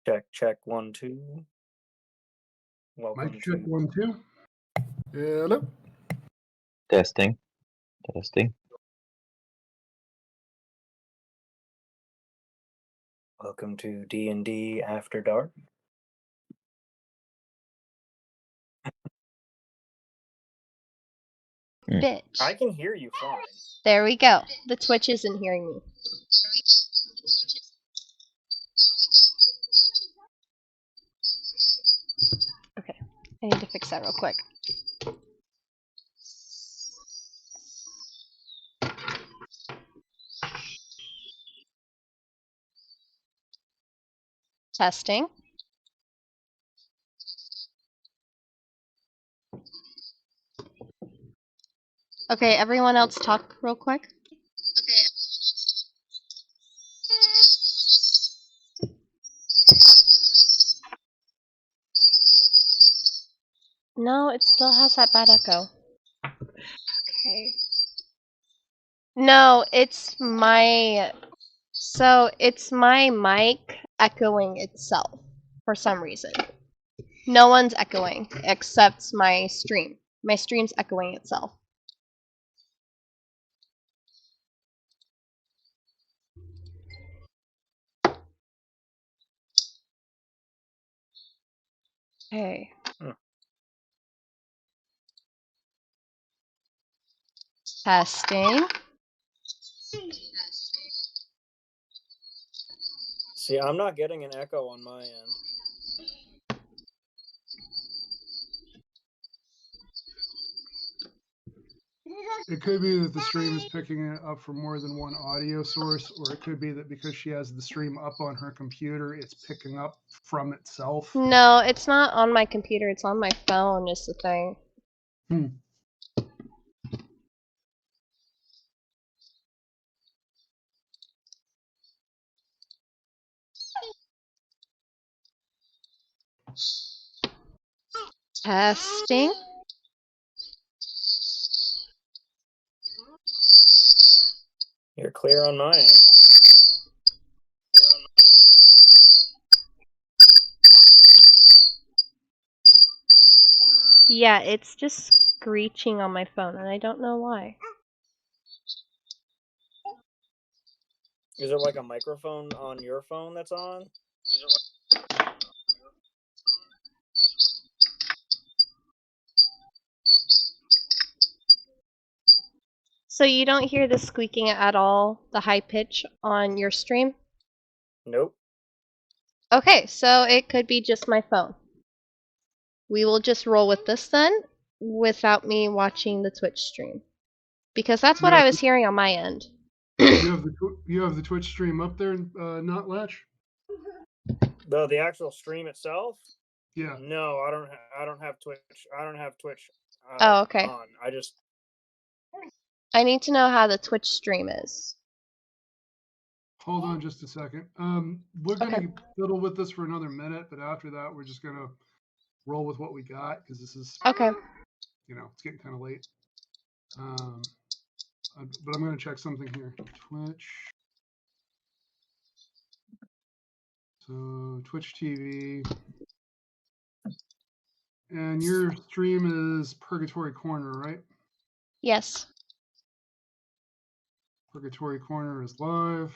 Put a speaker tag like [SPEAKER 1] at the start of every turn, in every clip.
[SPEAKER 1] Check, check, 1, 2. Welcome
[SPEAKER 2] Mic check,
[SPEAKER 1] to
[SPEAKER 2] 1, 2. Hello.
[SPEAKER 3] Testing. Testing.
[SPEAKER 1] welcome to D&D After Dark.
[SPEAKER 4] Bitch.
[SPEAKER 1] I can hear you fine.
[SPEAKER 4] There we go. The Twitch isn't hearing me. Okay, I need to fix that real quick. Testing. Okay, everyone else talk real quick. No, it still has that bad echo. Okay. No, it's my... So, it's my mic echoing itself for some reason. No one's echoing except my stream. My stream's echoing itself. Okay. Testing.
[SPEAKER 1] See, I'm not getting an echo on my end.
[SPEAKER 2] It could be that the stream is picking it up from more than one audio source, or it could be that because she has the stream up on her computer, it's picking up from itself.
[SPEAKER 4] No, it's not on my computer. It's on my phone is the thing. Testing.
[SPEAKER 1] You're clear on my end.
[SPEAKER 4] Yeah, it's just screeching on my phone, and I don't know why.
[SPEAKER 1] Is it like a microphone on your phone that's on?
[SPEAKER 4] So you don't hear the squeaking at all, the high pitch on your stream?
[SPEAKER 1] Nope.
[SPEAKER 4] Okay, so it could be just my phone. We will just roll with this then, without me watching the Twitch stream. Because that's what I was hearing on my end.
[SPEAKER 2] You have the Twitch stream up there, not Latch?
[SPEAKER 1] The actual stream itself?
[SPEAKER 2] Yeah.
[SPEAKER 1] No, I don't have Twitch. I don't have Twitch.
[SPEAKER 4] Oh, okay.
[SPEAKER 1] On.
[SPEAKER 4] I need to know how the Twitch stream is.
[SPEAKER 2] Hold on just a second. We're going to fiddle with this for another minute, but after that, we're just going to roll with what we got, because this is,
[SPEAKER 4] okay.
[SPEAKER 2] You know, it's getting kind of late. But I'm going to check something here. Twitch. So, Twitch TV. And your stream is Purgatory Corner, right?
[SPEAKER 4] Yes.
[SPEAKER 2] Purgatory Corner is live.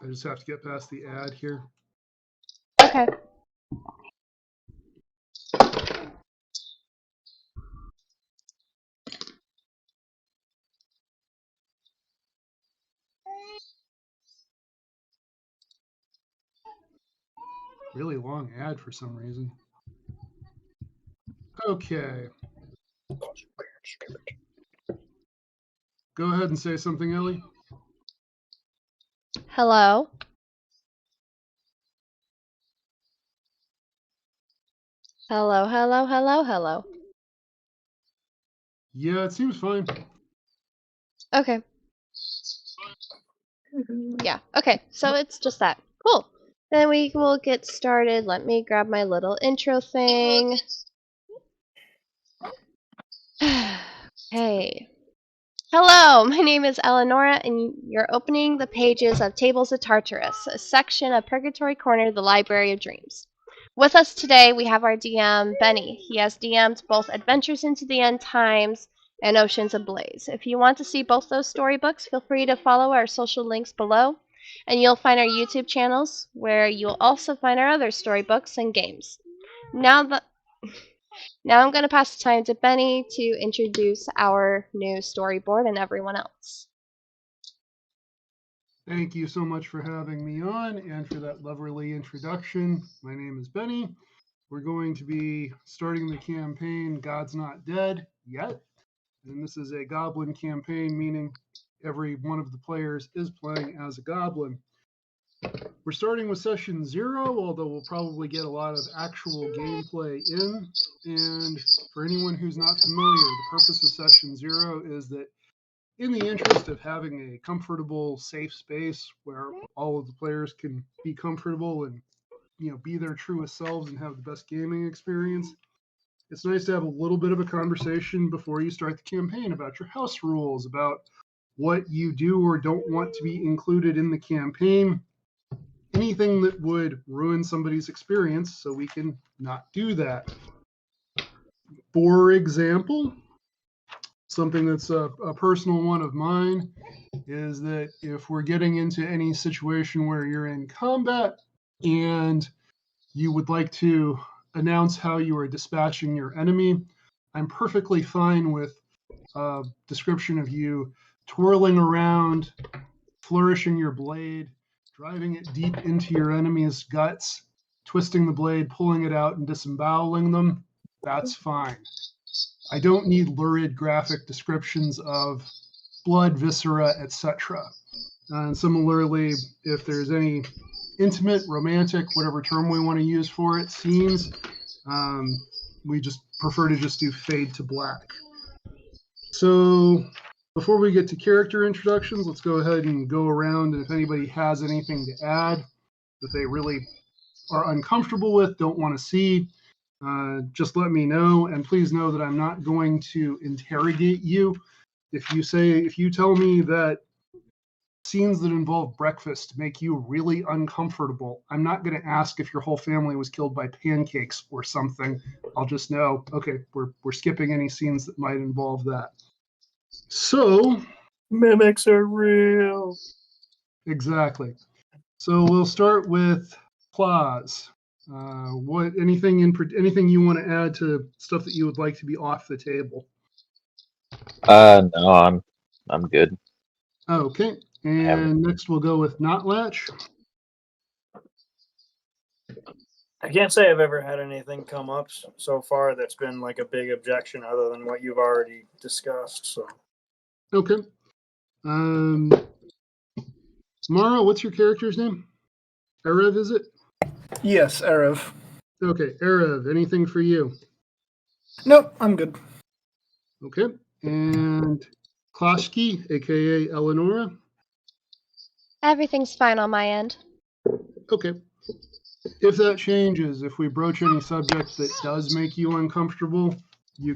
[SPEAKER 2] I just have to get past the ad here.
[SPEAKER 4] Okay.
[SPEAKER 2] Really long ad for some reason. Okay. Go ahead and say something, Ellie.
[SPEAKER 4] Hello? Hello, hello, hello, hello.
[SPEAKER 2] Yeah, it seems fine.
[SPEAKER 4] Okay. Yeah, okay, so it's just that. Cool. Then we will get started. Let me grab my little intro thing. Hey. Hello, my name is Eleonora, and you're opening the pages of Tables of Tartarus, a section of Purgatory Corner, the Library of Dreams. With us today, we have our DM, Benny. He has DM'd both Adventures into the End Times and Oceans Ablaze. If you want to see both those storybooks, feel free to follow our social links below, and you'll find our YouTube channels, where you'll also find our other storybooks and games. Now I'm going to pass the time to Benny to introduce our new storyboard and everyone else.
[SPEAKER 2] Thank you so much for having me on and for that lovely introduction. My name is Benny. We're going to be starting the campaign God's Not Dead Yet. And this is a goblin campaign, meaning every one of the players is playing as a goblin. We're starting with session 0, although we'll probably get a lot of actual gameplay in. And for anyone who's not familiar, the purpose of session 0 is that in the interest of having a comfortable, safe space where all of the players can be comfortable and, be their truest selves and have the best gaming experience, it's nice to have a little bit of a conversation before you start the campaign about your house rules, about what you do or don't want to be included in the campaign, anything that would ruin somebody's experience, so we can not do that. For example, something that's a personal one of mine is that if we're getting into any situation where you're in combat and you would like to announce how you are dispatching your enemy, I'm perfectly fine with a description of you twirling around, flourishing your blade, driving it deep into your enemy's guts, twisting the blade, pulling it out, and disemboweling them. That's fine. I don't need lurid graphic descriptions of blood, viscera, etc. And similarly, if there's any intimate, romantic, whatever term we want to use for it, scenes, we just prefer to just do fade to black. So before we get to character introductions, let's go ahead and go around, and if anybody has anything to add that they really are uncomfortable with, don't want to see, just let me know. And please know that I'm not going to interrogate you. If you tell me that scenes that involve breakfast make you really uncomfortable, I'm not going to ask if your whole family was killed by pancakes or something. I'll just know, okay, we're skipping any scenes that might involve that. So,
[SPEAKER 1] Mimics are real.
[SPEAKER 2] Exactly. So we'll start with Claus. Anything you want to add to stuff that you would like to be off the table?
[SPEAKER 3] No, I'm good.
[SPEAKER 2] Okay. And next we'll go with Notlatch.
[SPEAKER 1] I can't say I've ever had anything come up so far that's been like a big objection other than what you've already discussed. So.
[SPEAKER 2] Okay. Mara, what's your character's name? Erev, is it?
[SPEAKER 5] Yes, Erev.
[SPEAKER 2] Okay, Erev, anything for you?
[SPEAKER 5] Nope, I'm good.
[SPEAKER 2] Okay. And Kloshki, aka Eleonora.
[SPEAKER 4] Everything's fine on my end.
[SPEAKER 2] Okay. If that changes, if we broach any subject that does make you uncomfortable, you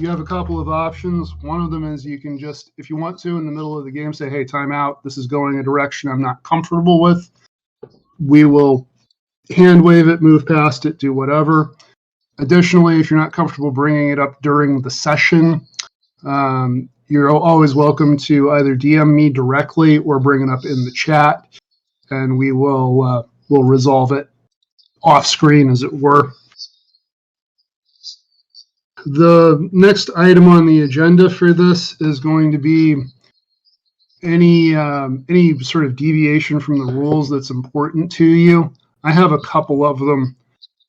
[SPEAKER 2] have a couple of options. One of them is you can just, if you want to, in the middle of the game, say, hey, time out. This is going a direction I'm not comfortable with. We will hand wave it, move past it, do whatever. Additionally, if you're not comfortable bringing it up during the session, you're always welcome to either DM me directly or bring it up in the chat, and we will we'll resolve it off screen, as it were. The next item on the agenda for this is going to be any sort of deviation from the rules that's important to you. I have a couple of them.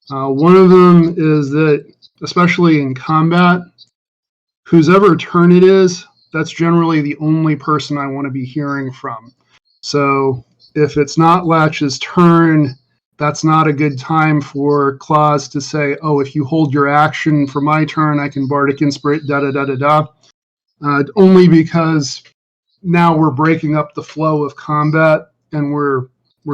[SPEAKER 2] One of them is that, especially in combat, whose ever turn it is, that's generally the only person I want to be hearing from. So if it's not Latch's turn, that's not a good time for Claus to say, oh, if you hold your action for my turn, I can Bardic Inspiration, da-da-da-da-da. Only because now we're breaking up the flow of combat, and we're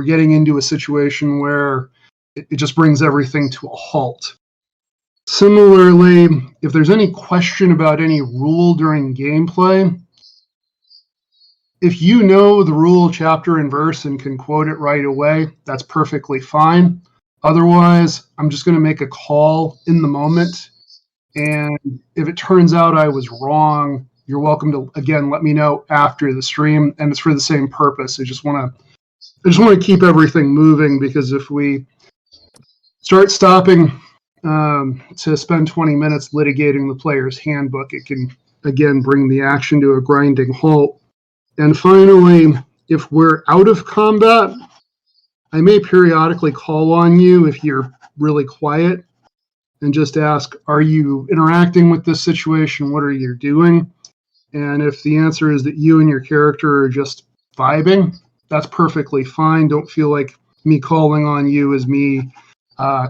[SPEAKER 2] getting into a situation where it just brings everything to a halt. Similarly, if there's any question about any rule during gameplay, if you know the rule chapter and verse and can quote it right away, that's perfectly fine. Otherwise, I'm just going to make a call in the moment. And if it turns out I was wrong, you're welcome to, again, let me know after the stream. And it's for the same purpose. I just want to keep everything moving, because if we start stopping to spend 20 minutes litigating the player's handbook, it can, again, bring the action to a grinding halt. And finally, if we're out of combat, I may periodically call on you if you're really quiet and just ask, are you interacting with this situation? What are you doing? And if the answer is that you and your character are just vibing, that's perfectly fine. Don't feel like me calling on you is me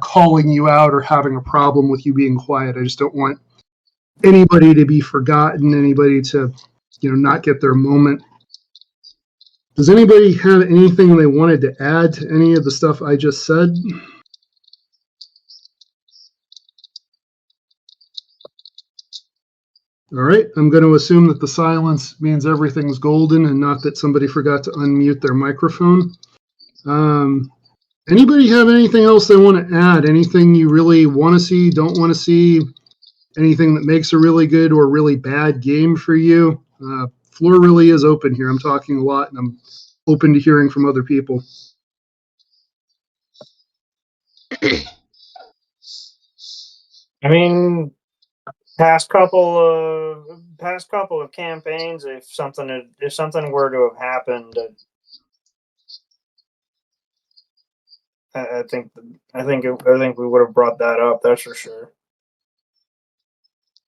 [SPEAKER 2] calling you out or having a problem with you being quiet. I just don't want anybody to be forgotten, anybody to, not get their moment. Does anybody have anything they wanted to add to any of the stuff I just said? All right, I'm going to assume that the silence means everything's golden and not that somebody forgot to unmute their microphone. Anybody have anything else they want to add? Anything you really want to see, don't want to see? Anything that makes a really good or really bad game for you? Floor really is open here. I'm talking a lot, and I'm open to hearing from other people.
[SPEAKER 1] I mean, past couple of campaigns, if something were to have happened, I think we would have brought that up. That's for sure.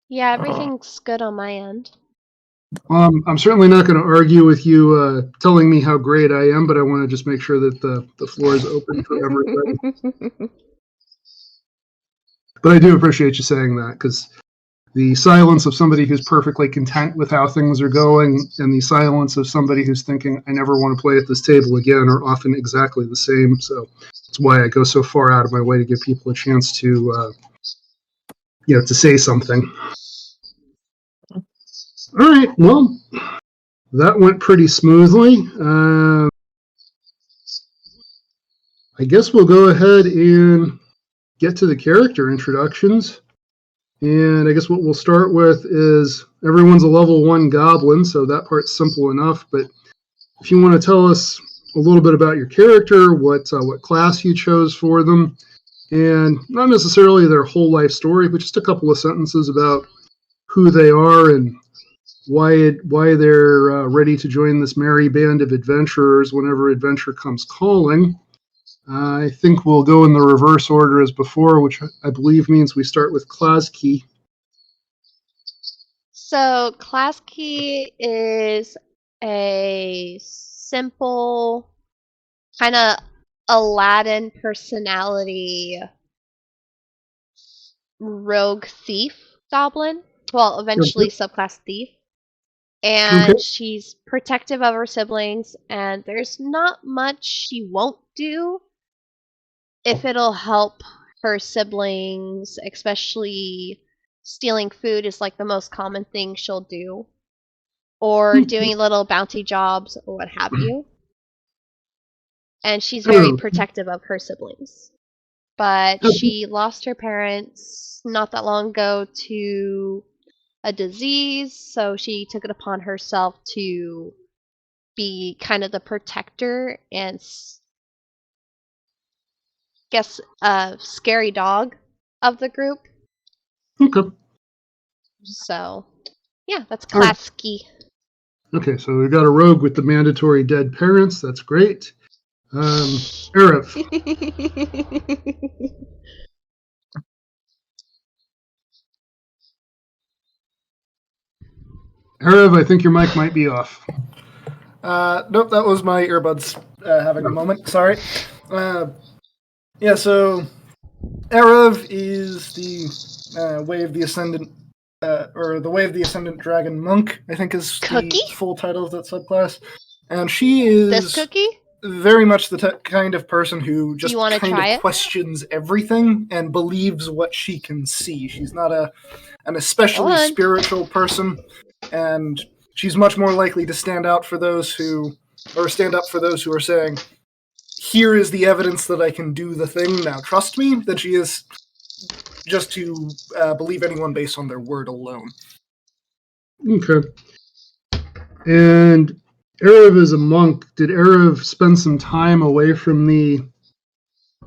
[SPEAKER 4] Yeah, everything's good on my end.
[SPEAKER 2] I'm certainly not going to argue with you telling me how great I am, but I want to just make sure that the floor is open for everybody. But I do appreciate you saying that, because the silence of somebody who's perfectly content with how things are going and the silence of somebody who's thinking, I never want to play at this table again, are often exactly the same. So that's why I go so far out of my way to give people a chance to, to say something. All right, well, that went pretty smoothly. I guess we'll go ahead and get to the character introductions. And I guess what we'll start with is everyone's a level 1 goblin, so that part's simple enough. But if you want to tell us a little bit about your character, what class you chose for them, and not necessarily their whole life story, but just a couple of sentences about who they are and why they're ready to join this merry band of adventurers whenever adventure comes calling. I think we'll go in the reverse order as before, which I believe means we start with Klazki.
[SPEAKER 4] So Klazki is a simple, kind of Aladdin personality rogue thief goblin. Well, eventually subclass thief. And she's protective of her siblings, and there's not much she won't do if it'll help her siblings, especially stealing food is like the most common thing she'll do, or doing little bounty jobs or what have you. And she's very protective of her siblings. But she lost her parents not that long ago to a disease, so she took it upon herself to be kind of the protector and scary dog of the group.
[SPEAKER 2] Okay.
[SPEAKER 4] So, yeah, that's Klazki.
[SPEAKER 2] Okay, so we've got a rogue with the mandatory dead parents. That's great. Arif. Arif, I think your mic might be off.
[SPEAKER 5] Nope, that was my earbuds having a moment. Sorry. So Erev is the Way of the Ascendant, or the Way of the Ascendant Dragon Monk, I think is the full title of that subclass. And she is...
[SPEAKER 4] This cookie?
[SPEAKER 5] very much the kind of person who just
[SPEAKER 4] you wanna
[SPEAKER 5] kind
[SPEAKER 4] try
[SPEAKER 5] of
[SPEAKER 4] it?
[SPEAKER 5] questions everything and believes what she can see. She's not an especially
[SPEAKER 4] Hold on.
[SPEAKER 5] spiritual person, and she's much more likely to stand up for those who are saying, here is the evidence that I can do the thing, now trust me, than she is just to believe anyone based on their word alone.
[SPEAKER 2] Okay. And Erev is a monk. Did Erev spend some time away from the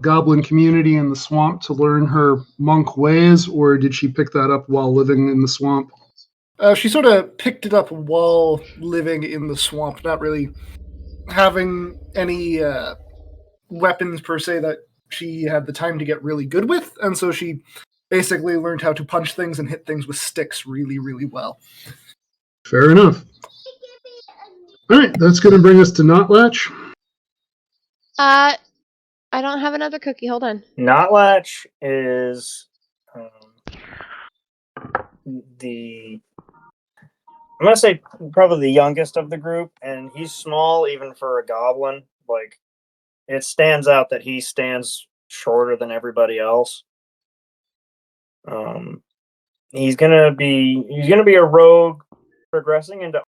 [SPEAKER 2] goblin community in the swamp to learn her monk ways, or did she pick that up while living in the swamp?
[SPEAKER 5] She sort of picked it up while living in the swamp, not really having any weapons per se that she had the time to get really good with, and so she basically learned how to punch things and hit things with sticks really, really well.
[SPEAKER 2] Fair enough. All right, that's going to bring us to Notlatch.
[SPEAKER 4] I don't have another cookie. Hold on.
[SPEAKER 1] Notlatch is I'm gonna say probably the youngest of the group, and he's small even for a goblin. Like, it stands out that he stands shorter than everybody else. He's gonna be a rogue progressing into.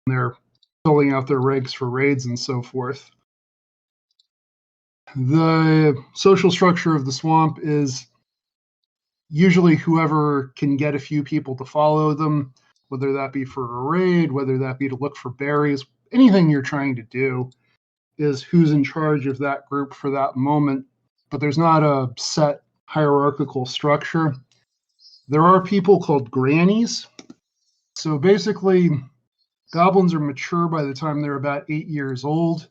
[SPEAKER 2] They're filling out their regs for raids and so forth. The social structure of the swamp is usually whoever can get a few people to follow them, whether that be for a raid, whether that be to look for berries, anything you're trying to do, is who's in charge of that group for that moment, but there's not a set hierarchical structure. There are people called grannies. So basically, goblins are mature by the time they're about 8 years old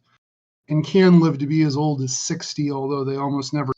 [SPEAKER 2] and can live to be as old as 60, although they almost never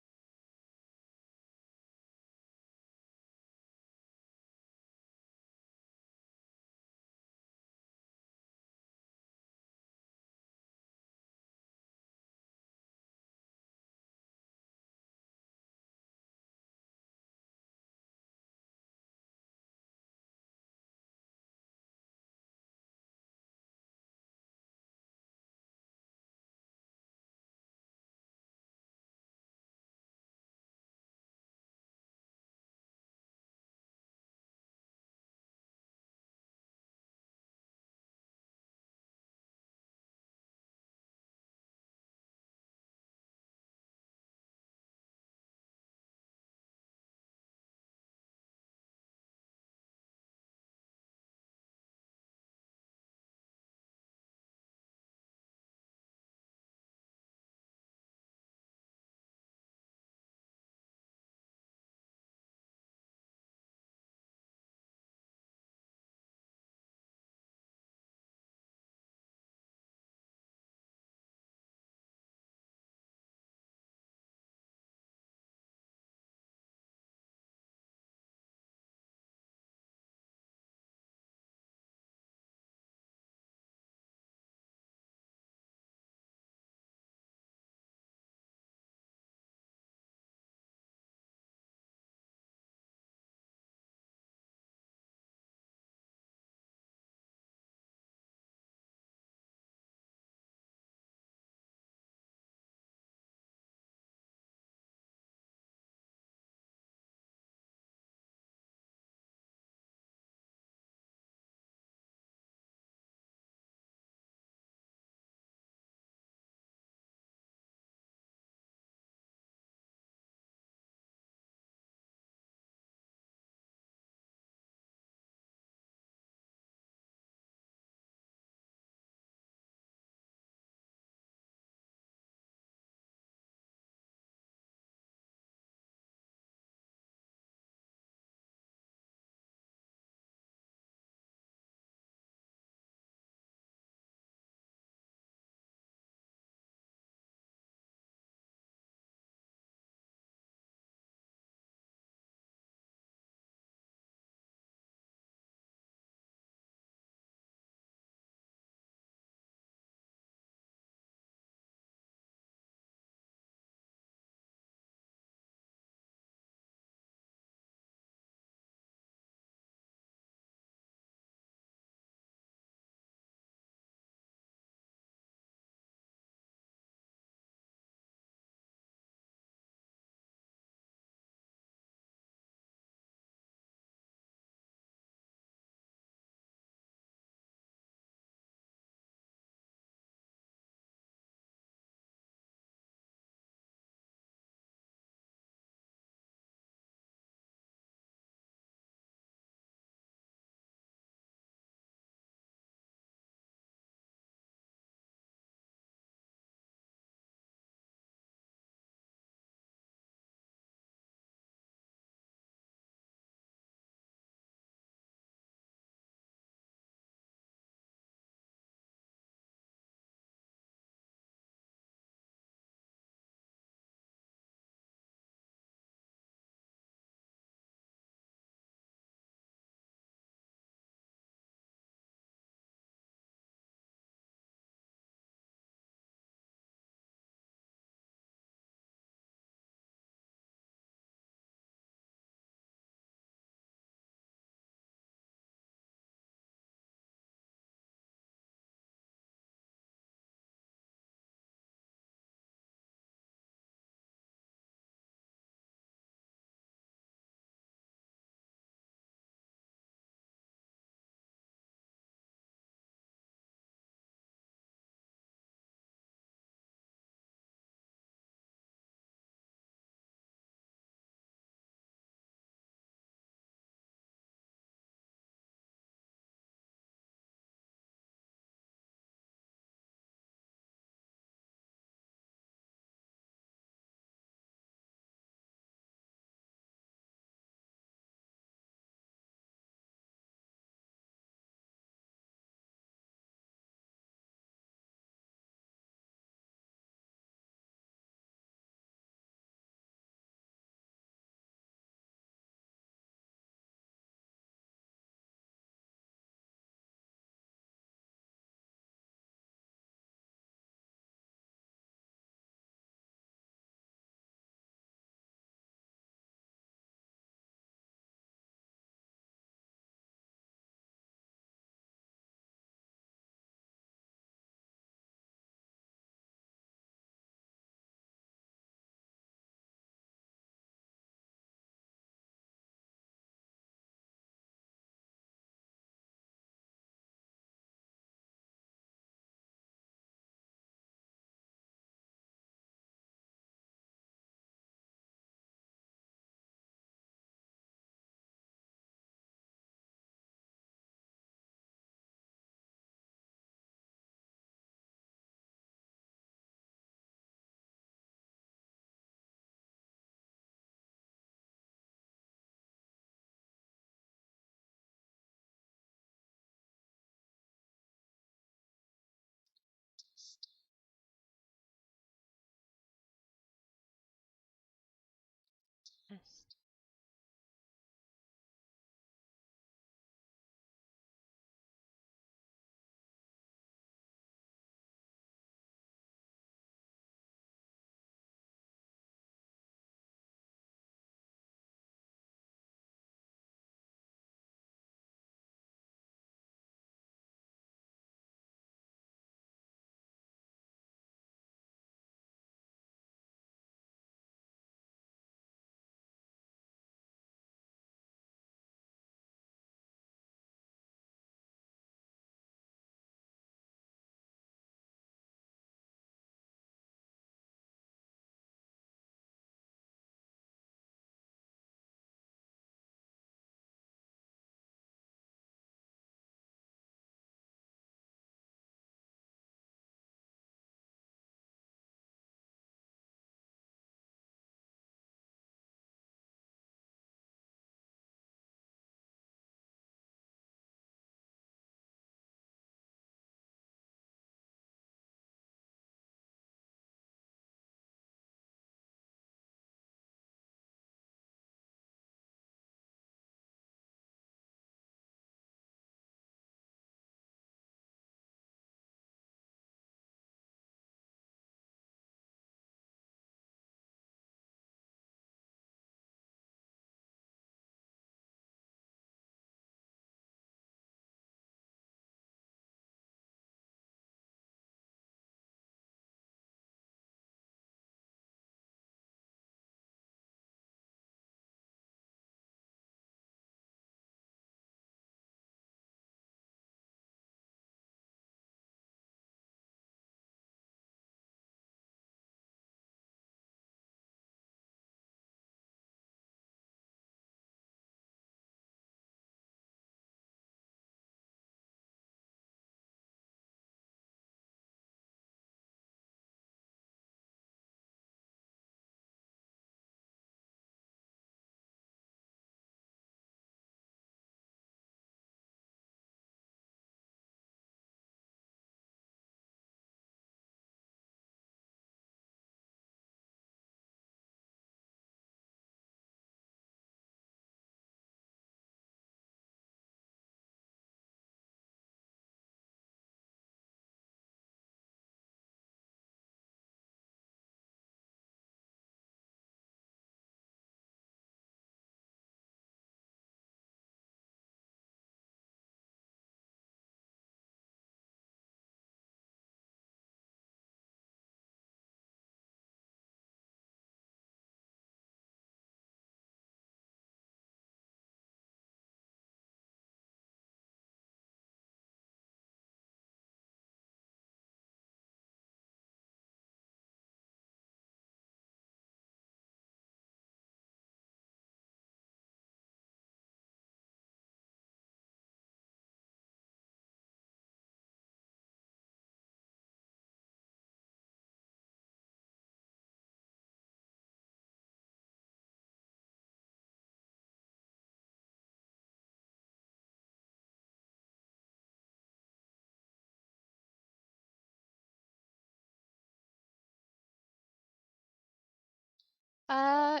[SPEAKER 4] Uh,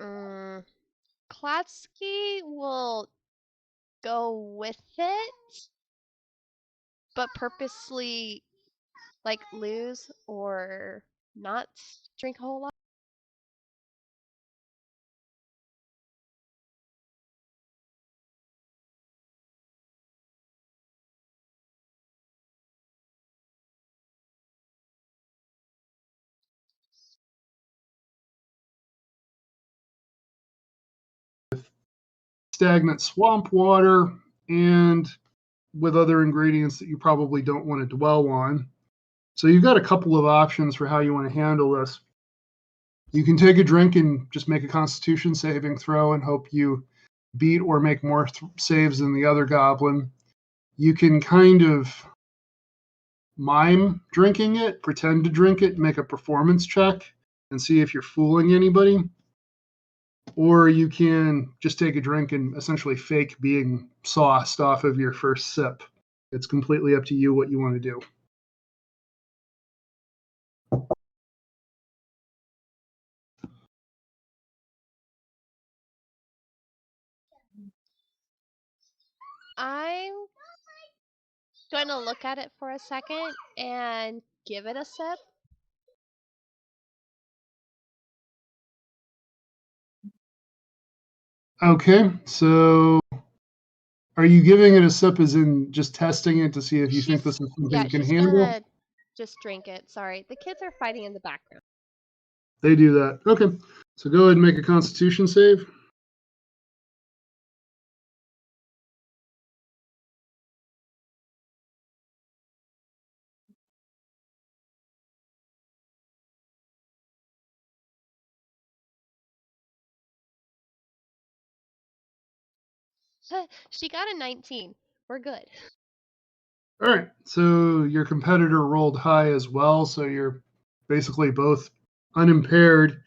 [SPEAKER 4] mm, Klatsky will go with it, but purposely like lose or not drink a whole lot.
[SPEAKER 2] Stagnant swamp water and with other ingredients that you probably don't want to dwell on. So you've got a couple of options for how you want to handle this. You can take a drink and just make a constitution saving throw and hope you beat or make more saves than the other goblin. You can kind of mime drinking it, pretend to drink it, make a performance check and see if you're fooling anybody. Or you can just take a drink and essentially fake being sauced off of your first sip. It's completely up to you what you want to do.
[SPEAKER 4] I'm going to look at it for a second and give it a sip.
[SPEAKER 2] Okay, so are you giving it a sip as in just testing it to see if you think this is something you can
[SPEAKER 4] she's
[SPEAKER 2] handle?
[SPEAKER 4] gonna just drink it. Sorry, the kids are fighting in the background.
[SPEAKER 2] They do that. Okay, so go ahead and make a constitution save.
[SPEAKER 4] She got a 19. We're good.
[SPEAKER 2] All right, so your competitor rolled high as well, so you're basically both unimpaired,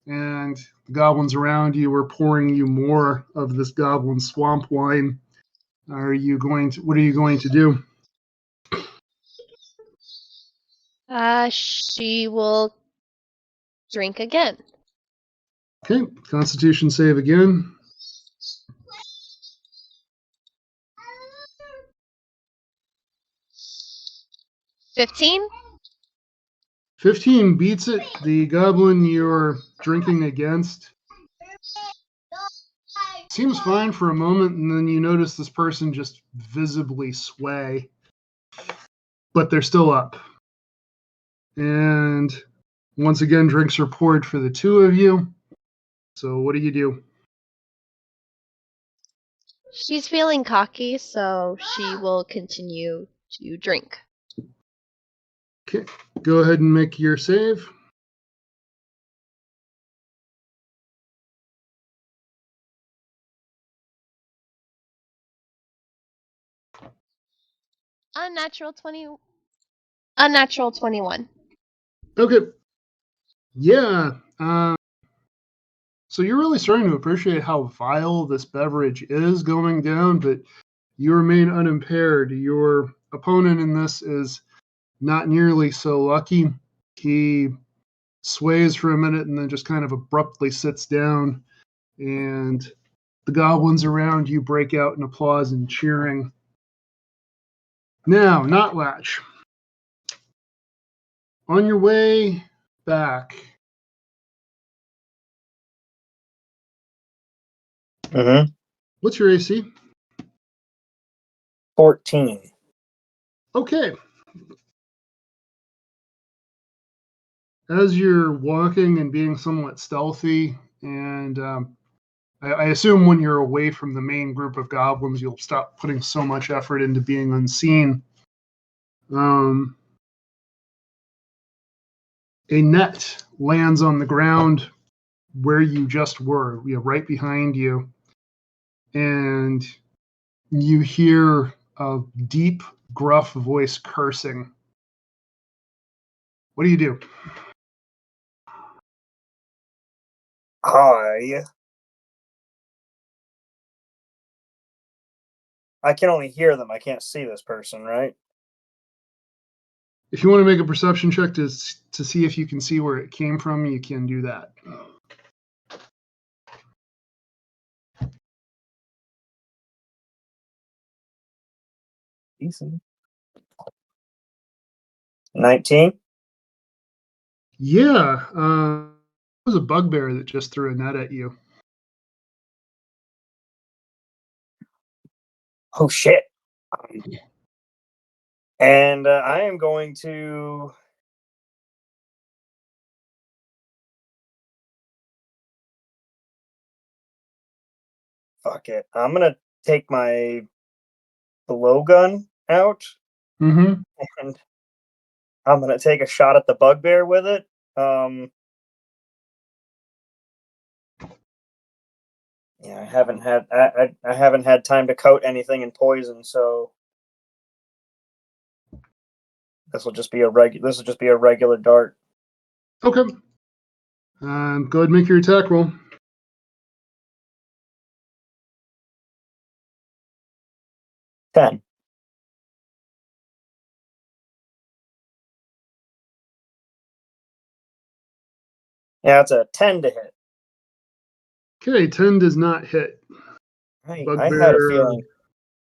[SPEAKER 2] and the goblins around you are pouring you more of this goblin swamp wine. What are you going to do?
[SPEAKER 4] She will drink again.
[SPEAKER 2] Okay, constitution save again.
[SPEAKER 4] 15?
[SPEAKER 2] 15 beats it. The goblin you're drinking against seems fine for a moment, and then you notice this person just visibly sway, but they're still up. And once again, drinks are poured for the two of you. So what do you do?
[SPEAKER 4] She's feeling cocky, so she will continue to drink.
[SPEAKER 2] Okay, go ahead and make your save.
[SPEAKER 4] Unnatural 20. Unnatural 21.
[SPEAKER 2] Okay. Yeah. So you're really starting to appreciate how vile this beverage is going down, but you remain unimpaired. Your opponent in this is not nearly so lucky. He sways for a minute and then just kind of abruptly sits down, and the goblins around you break out in applause and cheering. Now, Notlatch, on your way back, what's your AC?
[SPEAKER 1] 14.
[SPEAKER 2] Okay. As you're walking and being somewhat stealthy, and I assume when you're away from the main group of goblins, you'll stop putting so much effort into being unseen. A net lands on the ground where you just were, right behind you, and you hear a deep, gruff voice cursing. What do you do?
[SPEAKER 1] Hi. I can only hear them. I can't see this person, right?
[SPEAKER 2] If you want to make a perception check to see if you can see where it came from, you can do that.
[SPEAKER 1] Decent. 19.
[SPEAKER 2] Yeah, it was a bugbear that just threw a net at you.
[SPEAKER 1] Oh shit. And I am going to fuck it. I'm gonna take my blowgun out
[SPEAKER 2] Mm-hmm.
[SPEAKER 1] and I'm gonna take a shot at the bugbear with it. Yeah, I haven't had time to coat anything in poison, so this will just be a regular dart.
[SPEAKER 2] Okay. Go ahead and make your attack roll.
[SPEAKER 1] 10. Yeah, it's a 10 to hit.
[SPEAKER 2] Okay, 10 does not hit.
[SPEAKER 1] I had a
[SPEAKER 2] Bugbear,
[SPEAKER 1] feeling.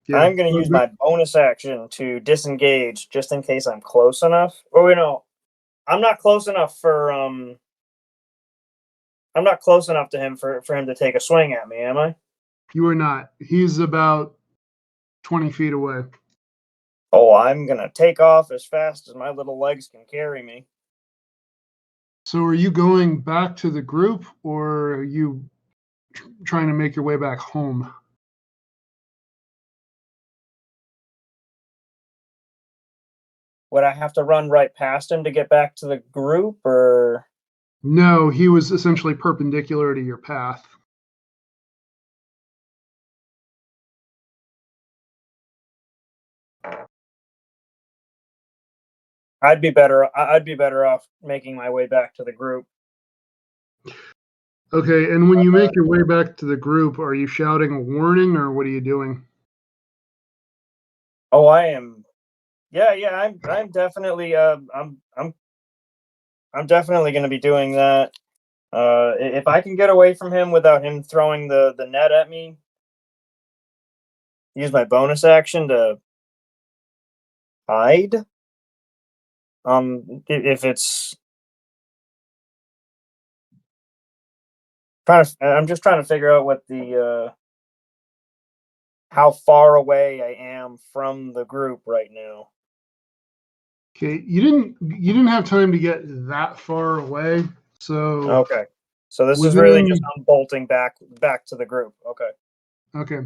[SPEAKER 2] Yeah,
[SPEAKER 1] I'm going to use my bonus action to disengage just in case I'm close enough. Oh, wait, no. I'm not close enough for I'm not close enough to him for him to take a swing at me, am I?
[SPEAKER 2] You are not. He's about 20 feet away.
[SPEAKER 1] Oh, I'm going to take off as fast as my little legs can carry me.
[SPEAKER 2] So are you going back to the group, or are you trying to make your way back home?
[SPEAKER 1] Would I have to run right past him to get back to the group, or?
[SPEAKER 2] No, he was essentially perpendicular to your path.
[SPEAKER 1] I'd be better off making my way back to the group.
[SPEAKER 2] Okay, and when you make your way back to the group, are you shouting a warning, or what are you doing?
[SPEAKER 1] Oh, I am. Yeah, I'm definitely I'm definitely going to be doing that. If I can get away from him without him throwing the net at me, use my bonus action to hide. If it's I'm just trying to figure out what the how far away I am from the group right now.
[SPEAKER 2] Okay, you didn't have time to get that far away, so
[SPEAKER 1] Okay, so this is
[SPEAKER 2] within-
[SPEAKER 1] really just unbolting back to the group. Okay.
[SPEAKER 2] Okay.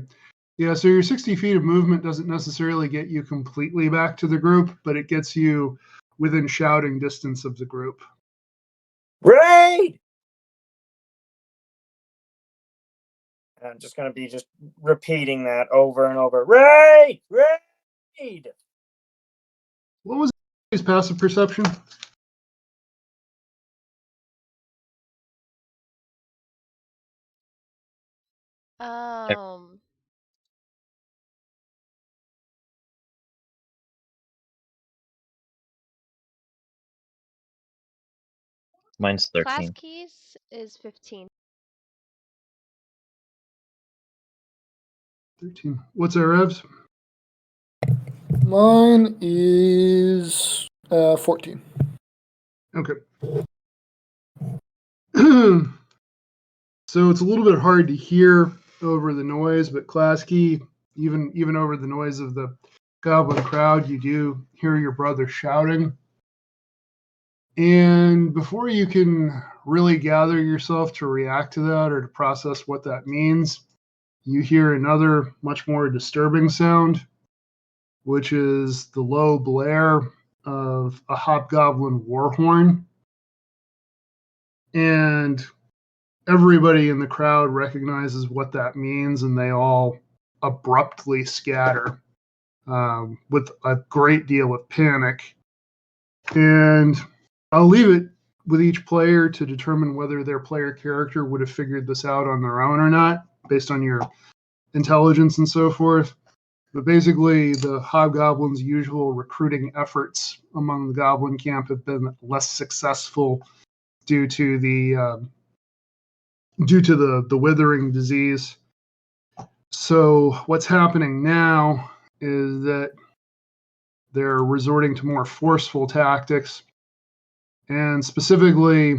[SPEAKER 2] Yeah, so your 60 feet of movement doesn't necessarily get you completely back to the group, but it gets you within shouting distance of the group.
[SPEAKER 1] Raid! I'm just going to be just repeating that over and over. Raid! Raid!
[SPEAKER 2] What was his passive perception?
[SPEAKER 3] Mine's
[SPEAKER 4] Class
[SPEAKER 3] 13.
[SPEAKER 4] keys is 15.
[SPEAKER 2] 13. What's our revs?
[SPEAKER 5] Mine is 14.
[SPEAKER 2] Okay. So it's a little bit hard to hear over the noise, but class key, even over the noise of the goblin crowd, you do hear your brother shouting. And before you can really gather yourself to react to that or to process what that means, you hear another much more disturbing sound, which is the low blare of a hobgoblin war horn. And everybody in the crowd recognizes what that means, and they all abruptly scatter with a great deal of panic. And I'll leave it with each player to determine whether their player character would have figured this out on their own or not, based on your intelligence and so forth. But basically, the hobgoblins' usual recruiting efforts among the goblin camp have been less successful due to the withering disease. So what's happening now is that they're resorting to more forceful tactics, and specifically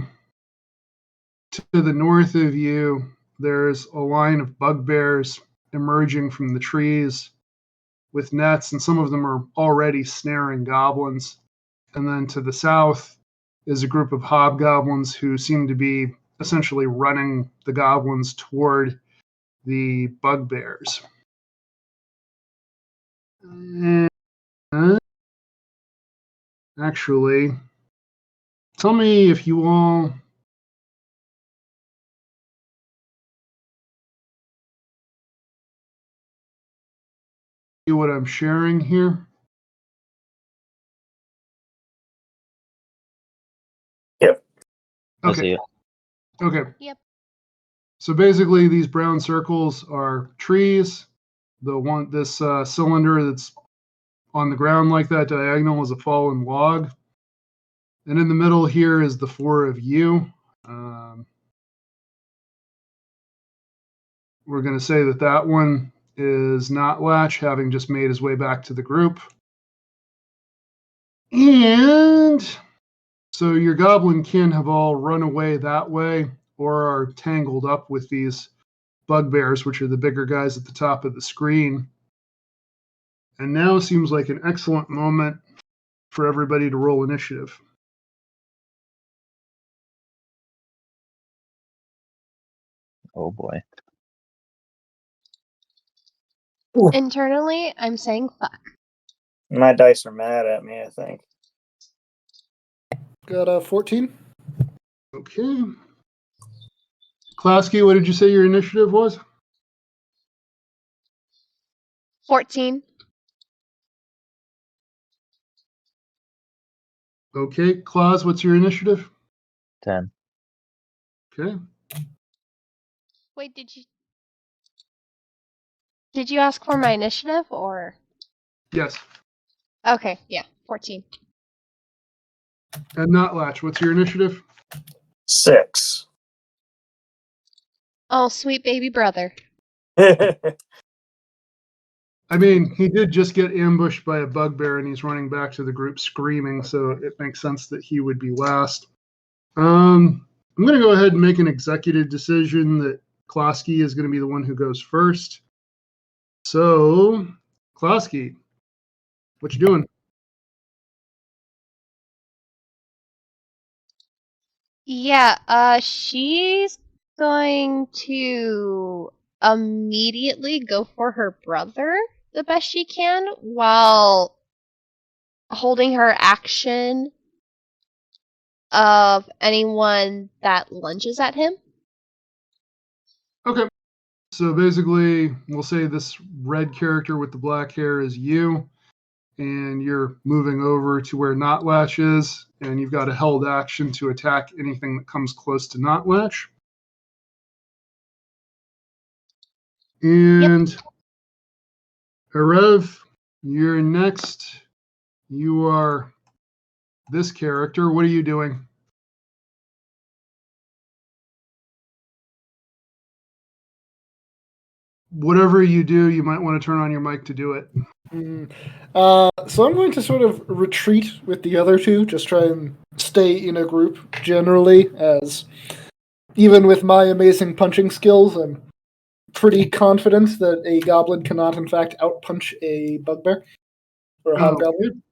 [SPEAKER 2] to the north of you, there's a line of bugbears emerging from the trees with nets, and some of them are already snaring goblins. And then to the south is a group of hobgoblins who seem to be essentially running the goblins toward the bugbears. And actually, tell me if you all see what I'm sharing here.
[SPEAKER 1] Yep.
[SPEAKER 3] I see
[SPEAKER 2] Okay.
[SPEAKER 3] it.
[SPEAKER 2] Okay.
[SPEAKER 4] Yep.
[SPEAKER 2] So basically, these brown circles are trees. This cylinder that's on the ground like that diagonal is a fallen log. And in the middle here is the four of you. We're going to say that that one is not Latch, having just made his way back to the group. And so your goblin kin have all run away that way or are tangled up with these bugbears, which are the bigger guys at the top of the screen. And now seems like an excellent moment for everybody to roll initiative.
[SPEAKER 3] Oh boy.
[SPEAKER 4] Internally, I'm saying fuck.
[SPEAKER 1] My dice are mad at me, I think.
[SPEAKER 5] Got a 14.
[SPEAKER 2] Okay. Klasky, what did you say your initiative was?
[SPEAKER 4] 14.
[SPEAKER 2] Okay. Klaus, what's your initiative?
[SPEAKER 3] 10.
[SPEAKER 2] Okay.
[SPEAKER 4] Wait, did you ask for my initiative or?
[SPEAKER 2] Yes.
[SPEAKER 4] Okay, yeah, 14.
[SPEAKER 2] And not Latch, what's your initiative?
[SPEAKER 1] 6.
[SPEAKER 4] Oh, sweet baby brother.
[SPEAKER 2] I mean, he did just get ambushed by a bugbear and he's running back to the group screaming, so it makes sense that he would be last. I'm going to go ahead and make an executive decision that Klasky is going to be the one who goes first. So, Klasky, what you doing?
[SPEAKER 4] Yeah, she's going to immediately go for her brother the best she can while holding her action of anyone that lunges at him.
[SPEAKER 2] Okay. So basically, we'll say this red character with the black hair is you, and you're moving over to where Notlatch is, and you've got a held action to attack anything that comes close to Notlatch. And Arev, you're next. You are this character. What are you doing? Whatever you do, you might want to turn on your mic to do it.
[SPEAKER 5] So I'm going to sort of retreat with the other two, just try and stay in a group generally, as even with my amazing punching skills, I'm pretty confident that a goblin cannot in fact outpunch a bugbear or a hobgoblin.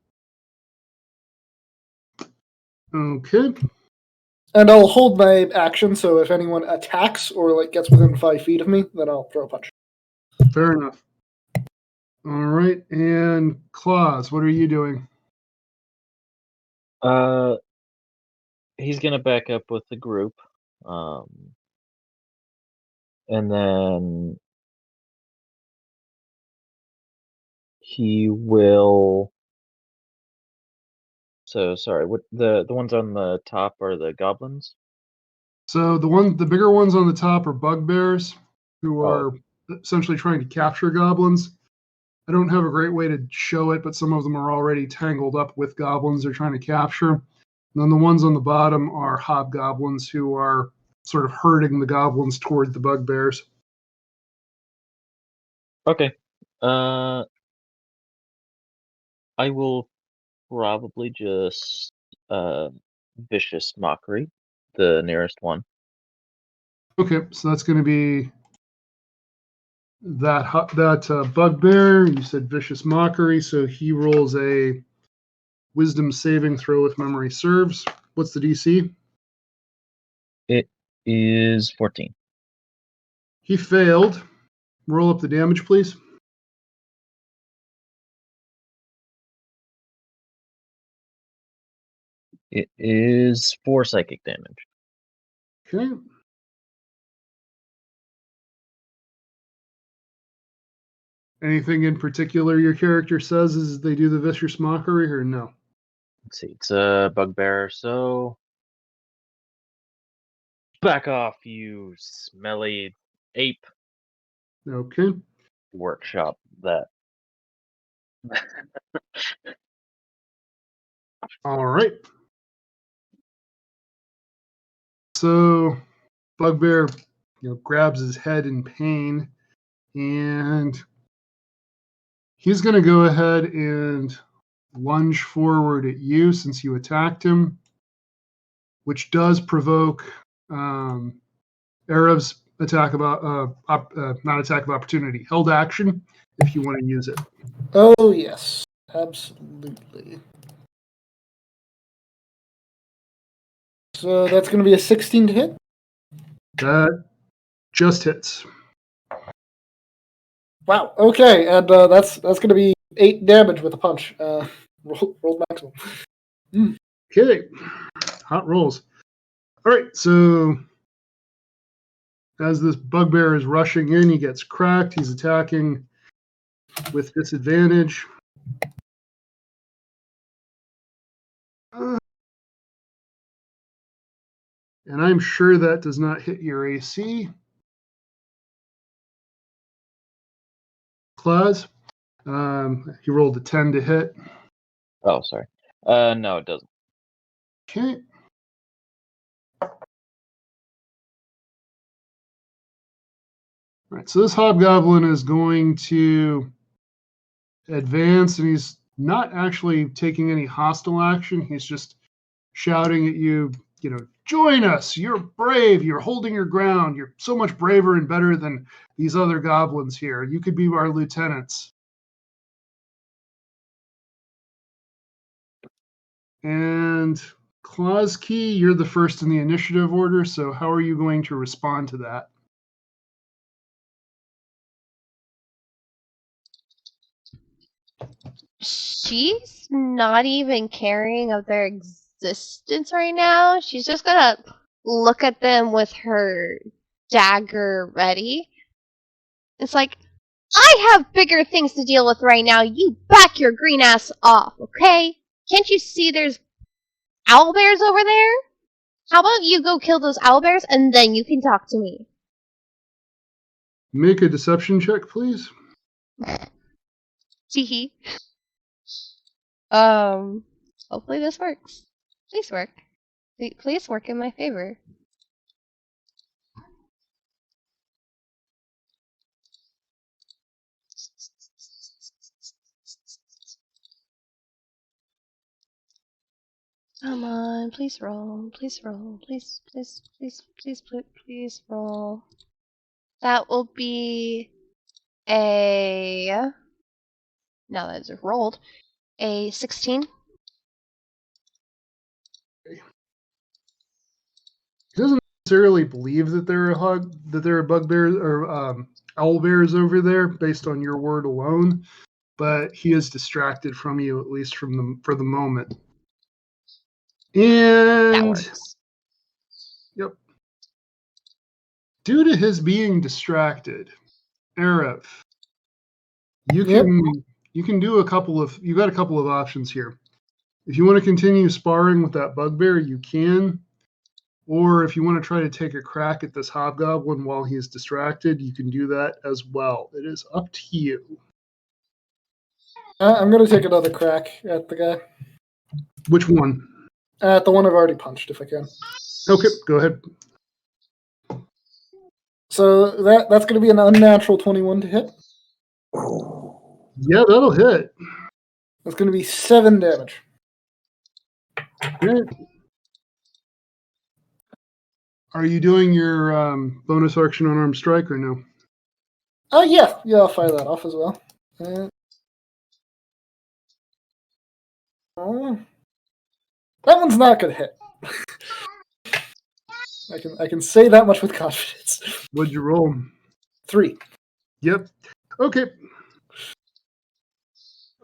[SPEAKER 2] Okay.
[SPEAKER 5] And I'll hold my action, so if anyone attacks or like gets within 5 feet of me, then I'll throw a punch.
[SPEAKER 2] Fair enough. All right. And Claus, what are you doing?
[SPEAKER 3] He's gonna back up with the group. And then he will. So sorry, what the ones on the top are the goblins?
[SPEAKER 2] So the bigger ones on the top are bugbears, who are essentially trying to capture goblins. I don't have a great way to show it, but some of them are already tangled up with goblins they're trying to capture. And then the ones on the bottom are hobgoblins who are sort of herding the goblins toward the bugbears.
[SPEAKER 3] Okay. I will probably just vicious mockery, the nearest one.
[SPEAKER 2] Okay, so that's going to be that bugbear. You said vicious mockery, so he rolls a wisdom saving throw if memory serves. What's the DC?
[SPEAKER 3] It is 14.
[SPEAKER 2] He failed. Roll up the damage, please.
[SPEAKER 3] It is 4 psychic damage.
[SPEAKER 2] Okay. Anything in particular your character says as they do the vicious mockery, or no?
[SPEAKER 3] Let's see, it's a bugbear, so back off, you smelly ape.
[SPEAKER 2] Okay.
[SPEAKER 3] Workshop that.
[SPEAKER 2] All right. So bugbear, grabs his head in pain, and he's going to go ahead and lunge forward at you since you attacked him, which does provoke Arab's attack not attack of opportunity, held action if you want to use it.
[SPEAKER 5] Oh, yes. Absolutely. So that's going to be a 16 to hit?
[SPEAKER 2] That just hits.
[SPEAKER 5] Wow. Okay, and that's going to be 8 damage with a punch. Roll maximum.
[SPEAKER 2] Okay. Hot rolls. All right, so as this bugbear is rushing in, he gets cracked. He's attacking with disadvantage. And I'm sure that does not hit your AC. Claus, he rolled a 10 to hit.
[SPEAKER 3] Oh, sorry. No, it doesn't.
[SPEAKER 2] Okay. All right, so this hobgoblin is going to advance, and he's not actually taking any hostile action. He's just shouting at you, join us. You're brave. You're holding your ground. You're so much braver and better than these other goblins here. You could be our lieutenants. And Klosky, you're the first in the initiative order, so how are you going to respond to that?
[SPEAKER 4] She's not even caring of their existence right now. She's just gonna look at them with her dagger ready. It's like, I have bigger things to deal with right now. You back your green ass off, okay? Can't you see there's owlbears over there? How about you go kill those owlbears and then you can talk to me?
[SPEAKER 2] Make a deception check, please.
[SPEAKER 4] Teehee. Hopefully this works. Please work. Please work in my favor. Come on, please roll. Please roll. Please roll. That will be a... Now that it's rolled, a 16.
[SPEAKER 2] He doesn't necessarily believe that there are bugbears or owlbears over there based on your word alone, but he is distracted from you, at least for the moment.
[SPEAKER 4] That
[SPEAKER 2] And
[SPEAKER 4] works.
[SPEAKER 2] yep. Due to his being distracted, Arif, you can do you got a couple of options here. If you want to continue sparring with that bugbear, you can. Or if you want to try to take a crack at this hobgoblin while he's distracted, you can do that as well. It is up to you.
[SPEAKER 5] I'm going to take another crack at the guy.
[SPEAKER 2] Which one?
[SPEAKER 5] At the one I've already punched, if I can.
[SPEAKER 2] Okay, go ahead.
[SPEAKER 5] So that's going to be an unnatural 21 to hit.
[SPEAKER 2] Yeah, that'll hit.
[SPEAKER 5] That's going to be 7 damage.
[SPEAKER 2] Okay. Are you doing your bonus action unarmed strike or no?
[SPEAKER 5] Yeah, I'll fire that off as well. That one's not going to hit. I can say that much with confidence.
[SPEAKER 2] What'd you roll?
[SPEAKER 5] 3.
[SPEAKER 2] Yep. Okay.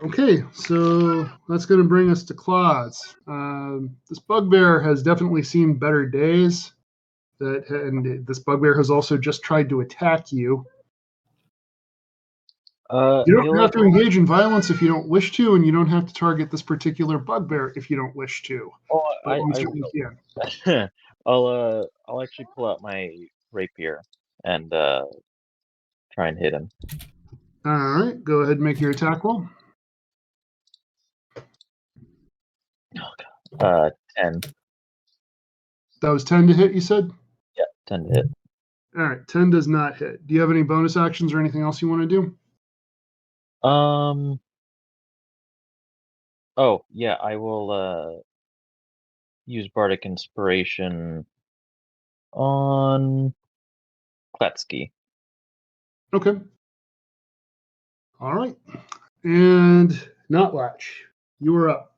[SPEAKER 2] Okay, so that's going to bring us to Claws. This bugbear has definitely seen better days. And this bugbear has also just tried to attack you. You don't have to engage in violence if you don't wish to, and you don't have to target this particular bugbear if you don't wish to.
[SPEAKER 3] Oh,
[SPEAKER 2] But you
[SPEAKER 3] I
[SPEAKER 2] certainly
[SPEAKER 3] will.
[SPEAKER 2] can.
[SPEAKER 3] I'll actually pull out my rapier and try and hit him.
[SPEAKER 2] All right, go ahead and make your attack roll.
[SPEAKER 3] 10.
[SPEAKER 2] That was 10 to hit, you said?
[SPEAKER 3] Yeah, 10 to hit.
[SPEAKER 2] All right, 10 does not hit. Do you have any bonus actions or anything else you want to do?
[SPEAKER 3] Oh, yeah, I will use Bardic Inspiration on Kletsky.
[SPEAKER 2] Okay. All right. And Notlatch, you are up.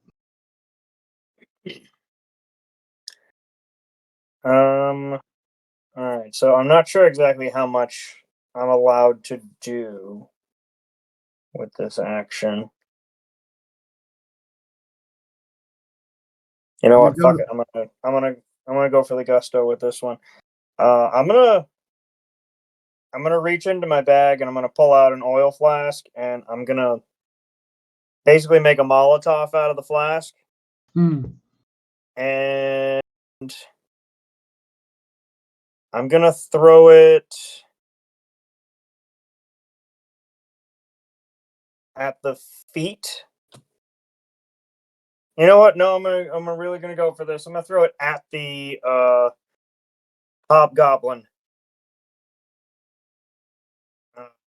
[SPEAKER 1] All right. So I'm not sure exactly how much I'm allowed to do with this action. You know what? Fuck it. I'm gonna go for the gusto with this one. I'm gonna reach into my bag and I'm gonna pull out an oil flask and I'm gonna basically make a Molotov out of the flask. And I'm gonna throw it at the feet. You know what? No, I'm really gonna go for this. I'm gonna throw it at the hobgoblin.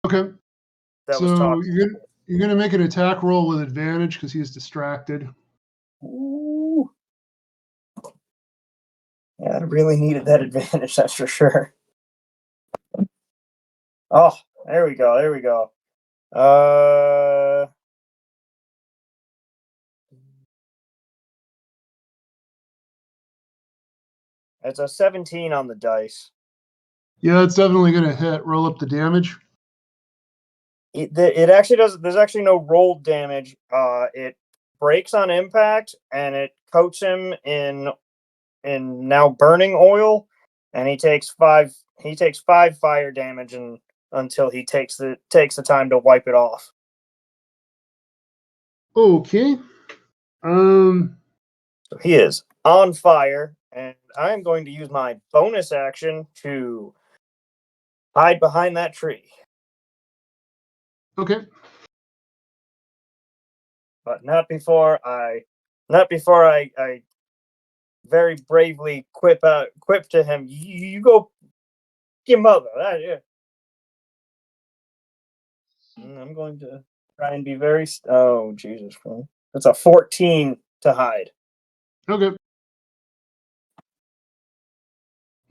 [SPEAKER 2] Okay.
[SPEAKER 1] That was
[SPEAKER 2] So
[SPEAKER 1] talking.
[SPEAKER 2] you're gonna make an attack roll with advantage because he's distracted.
[SPEAKER 1] Ooh. Yeah, I really needed that advantage, that's for sure. Oh, there we go. There we go. It's a 17 on the dice.
[SPEAKER 2] Yeah, it's definitely gonna hit. Roll up the damage.
[SPEAKER 1] It actually does. There's actually no rolled damage. It breaks on impact, and it coats him in now burning oil, and he takes 5 fire damage and until he takes the time to wipe it off.
[SPEAKER 2] Okay.
[SPEAKER 1] So he is on fire, and I'm going to use my bonus action to hide behind that tree.
[SPEAKER 2] Okay.
[SPEAKER 1] But not before I very bravely quip to him, you go your mother. Yeah. I'm going to try and be very oh Jesus Christ. That's a 14 to hide.
[SPEAKER 2] Okay.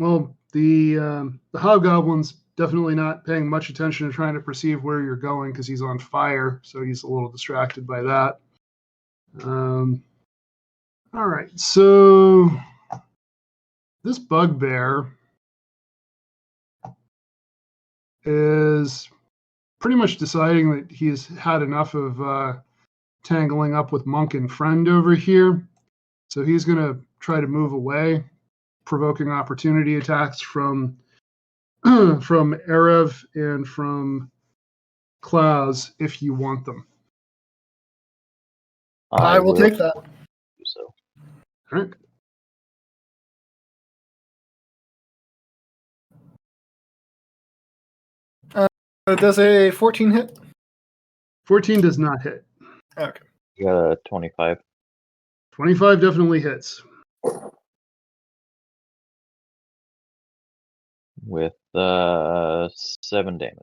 [SPEAKER 2] Well, the hobgoblin's definitely not paying much attention to trying to perceive where you're going because he's on fire, so he's a little distracted by that. All right, so this bugbear is pretty much deciding that he's had enough of tangling up with Monk and Friend over here, so he's going to try to move away, provoking opportunity attacks from Erev and from Klaus if you want them.
[SPEAKER 5] I will take that.
[SPEAKER 3] So.
[SPEAKER 2] All right.
[SPEAKER 5] Does a 14 hit?
[SPEAKER 2] 14 does not hit.
[SPEAKER 5] Okay.
[SPEAKER 3] You got a 25.
[SPEAKER 2] 25 definitely hits.
[SPEAKER 3] With 7 damage.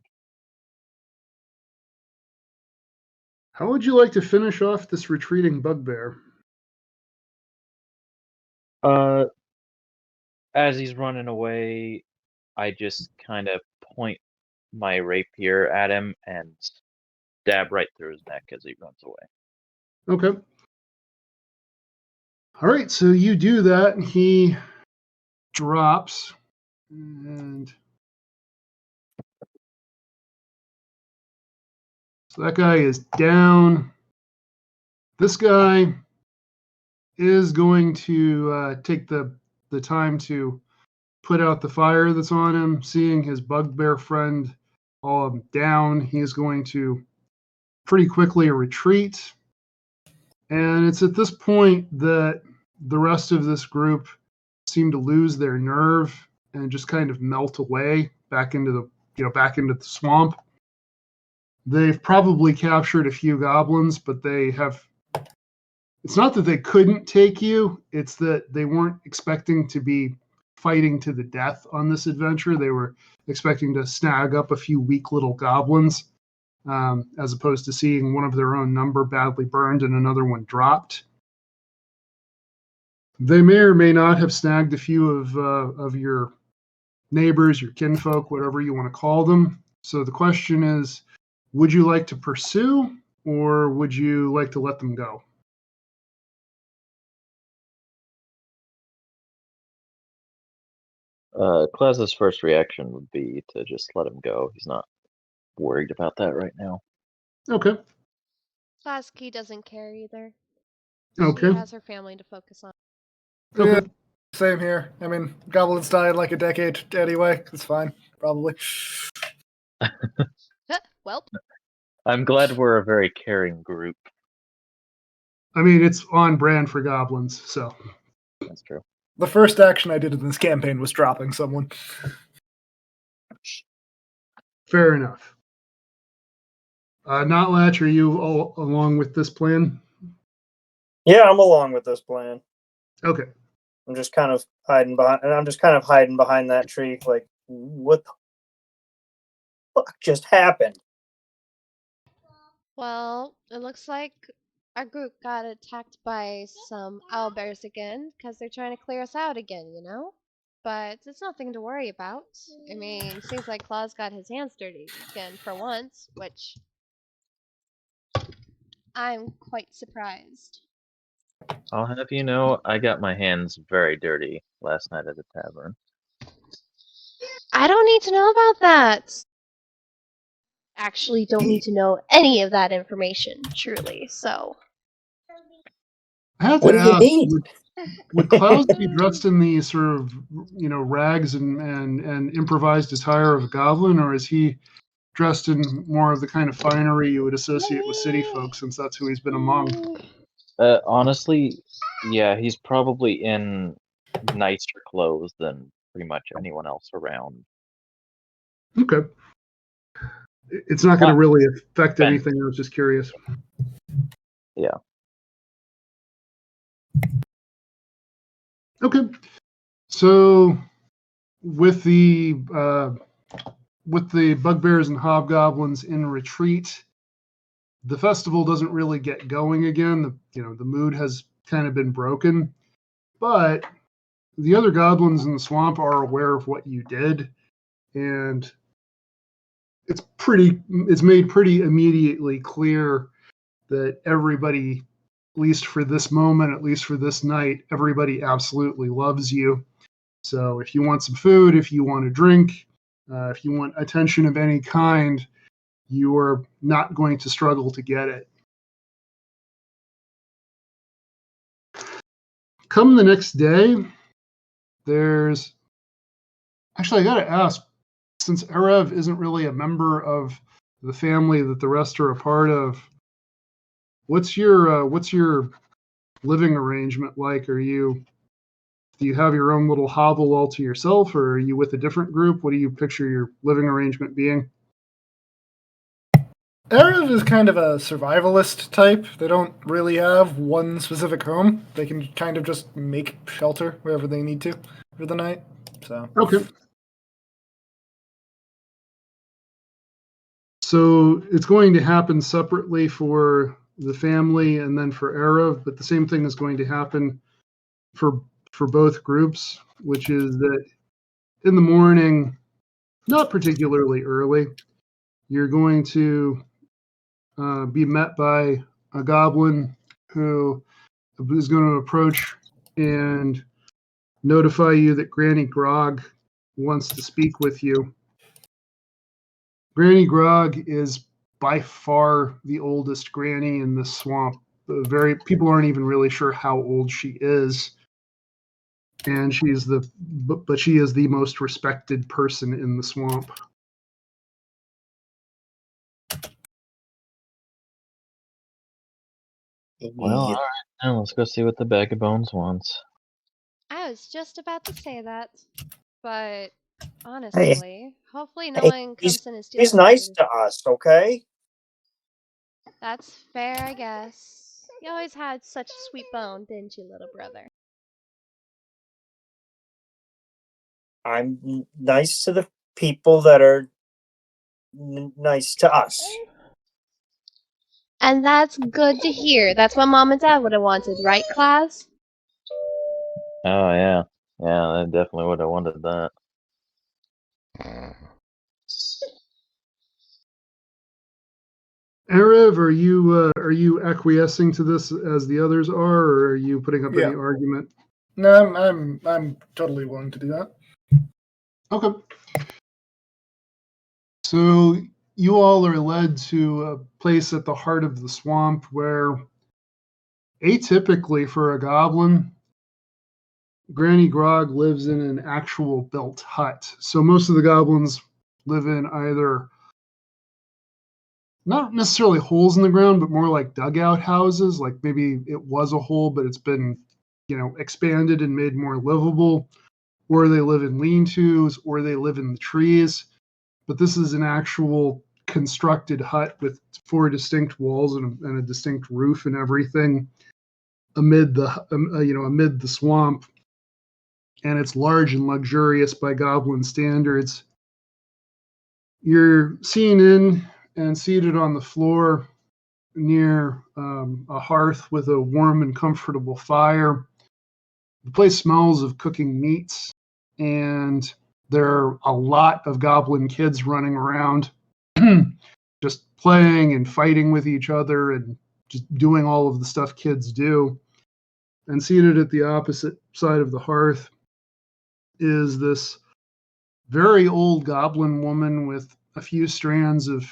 [SPEAKER 2] How would you like to finish off this retreating bugbear?
[SPEAKER 3] As he's running away, I just kind of point my rapier at him and stab right through his neck as he runs away.
[SPEAKER 2] Okay. All right, so you do that. He drops, and so that guy is down. This guy is going to take the time to put out the fire that's on him. Seeing his bugbear friend all down, he is going to pretty quickly retreat. And it's at this point that the rest of this group seem to lose their nerve and just kind of melt away back into the swamp. They've probably captured a few goblins, but it's not that they couldn't take you, it's that they weren't expecting to be fighting to the death on this adventure. They were expecting to snag up a few weak little goblins, as opposed to seeing one of their own number badly burned and another one dropped. They may or may not have snagged a few of your neighbors, your kinfolk, whatever you want to call them. So the question is, would you like to pursue, or would you like to let them go?
[SPEAKER 3] Klaz's first reaction would be to just let him go. He's not worried about that right now.
[SPEAKER 2] Okay.
[SPEAKER 4] Lasky doesn't care either.
[SPEAKER 2] Okay.
[SPEAKER 4] She has her family to focus on.
[SPEAKER 2] Okay.
[SPEAKER 5] Yeah, same here. I mean, goblins died like a decade anyway. It's fine, probably.
[SPEAKER 4] Well,
[SPEAKER 3] I'm glad we're a very caring group.
[SPEAKER 2] I mean, it's on brand for goblins, so.
[SPEAKER 3] That's true.
[SPEAKER 5] The first action I did in this campaign was dropping someone.
[SPEAKER 2] Fair enough. Notlatch, are you all along with this plan?
[SPEAKER 1] Yeah, I'm along with this plan.
[SPEAKER 2] Okay.
[SPEAKER 1] I'm just kind of hiding behind that tree, like, what the fuck just happened?
[SPEAKER 4] well, it looks like our group got attacked by some owlbears again because they're trying to clear us out again, you know? But it's nothing to worry about. I mean, seems like Claus got his hands dirty again for once, which I'm quite surprised.
[SPEAKER 3] I'll have you know, I got my hands very dirty last night at the tavern.
[SPEAKER 4] I don't need to know about that. Actually, don't need to know any of that information, truly. So,
[SPEAKER 2] I have
[SPEAKER 1] What
[SPEAKER 2] to
[SPEAKER 1] do you
[SPEAKER 2] ask,
[SPEAKER 1] need?
[SPEAKER 2] would Klaus be dressed in the sort of, rags and improvised attire of a goblin, or is he dressed in more of the kind of finery you would associate with city folk, since that's who he's been among?
[SPEAKER 3] Honestly, yeah, he's probably in nicer clothes than pretty much anyone else around.
[SPEAKER 2] Okay. It's not going to really affect
[SPEAKER 3] Ben.
[SPEAKER 2] anything. I was just curious.
[SPEAKER 3] Yeah.
[SPEAKER 2] Okay. So with the bugbears and hobgoblins in retreat, the festival doesn't really get going again. The mood has kind of been broken, but the other goblins in the swamp are aware of what you did, and it's made pretty immediately clear that everybody, at least for this moment, at least for this night, everybody absolutely loves you. So if you want some food, if you want a drink, if you want attention of any kind, you are not going to struggle to get it. Come the next day, there's... Actually, I got to ask, since Erev isn't really a member of the family that the rest are a part of, what's your living arrangement like? Do you have your own little hovel all to yourself, or are you with a different group? What do you picture your living arrangement being?
[SPEAKER 5] Arab is kind of a survivalist type. They don't really have one specific home. They can kind of just make shelter wherever they need to for the night. So
[SPEAKER 2] Okay. So it's going to happen separately for the family and then for Arab, but the same thing is going to happen for both groups, which is that in the morning, not particularly early, you're going to be met by a goblin who is going to approach and notify you that Granny Grog wants to speak with you. Granny Grog is by far the oldest granny in the swamp. People aren't even really sure how old she is, and she is the most respected person in the swamp.
[SPEAKER 3] Well, all right. Now let's go see what the bag of bones wants.
[SPEAKER 4] I was just about to say that, but honestly, hopefully no
[SPEAKER 1] Hey,
[SPEAKER 4] one comes in and steals
[SPEAKER 1] he's
[SPEAKER 4] the
[SPEAKER 1] nice
[SPEAKER 4] food.
[SPEAKER 1] to us, okay?
[SPEAKER 4] That's fair, I guess. You always had such a sweet bone, didn't you, little brother?
[SPEAKER 1] I'm nice to the people that are nice to us.
[SPEAKER 4] And that's good to hear. That's what Mom and Dad would have wanted, right, class?
[SPEAKER 3] Oh yeah, yeah, I definitely would have wanted that.
[SPEAKER 2] Arav, are you acquiescing to this as the others are, or are you putting up any argument?
[SPEAKER 5] no, I'm totally willing to do that.
[SPEAKER 2] Okay. So you all are led to a place at the heart of the swamp where, atypically for a goblin, Granny Grog lives in an actual built hut. So most of the goblins live in either not necessarily holes in the ground, but more like dugout houses. Like maybe it was a hole, but it's been, expanded and made more livable. Or they live in lean-tos, or they live in the trees. But this is an actual constructed hut with 4 distinct walls and a distinct roof and everything amid the swamp. And it's large and luxurious by goblin standards. You're seen in and seated on the floor near a hearth with a warm and comfortable fire. The place smells of cooking meats, and there are a lot of goblin kids running around, just playing and fighting with each other and just doing all of the stuff kids do. And seated at the opposite side of the hearth is this very old goblin woman with a few strands of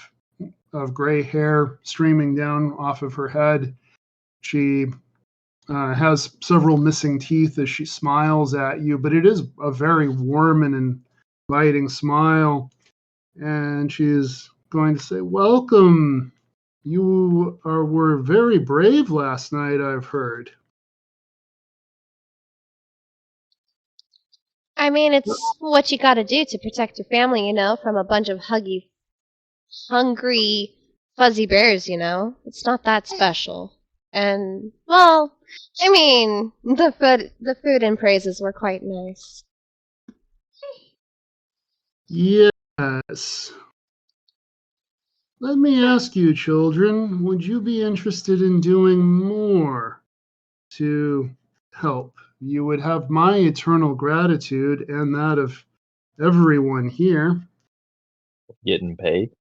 [SPEAKER 2] gray hair streaming down off of her head. She has several missing teeth as she smiles at you, but it is a very warm and inviting smile. And she's going to say, "Welcome. You were very brave last night, I've heard."
[SPEAKER 4] I mean, it's what you gotta do to protect your family, from a bunch of hungry, fuzzy bears, It's not that special. And, well, I mean, the food and praises were quite nice.
[SPEAKER 2] Yes. Let me ask you, children, would you be interested in doing more to help? You would have my eternal gratitude and that of everyone here.
[SPEAKER 3] Getting paid?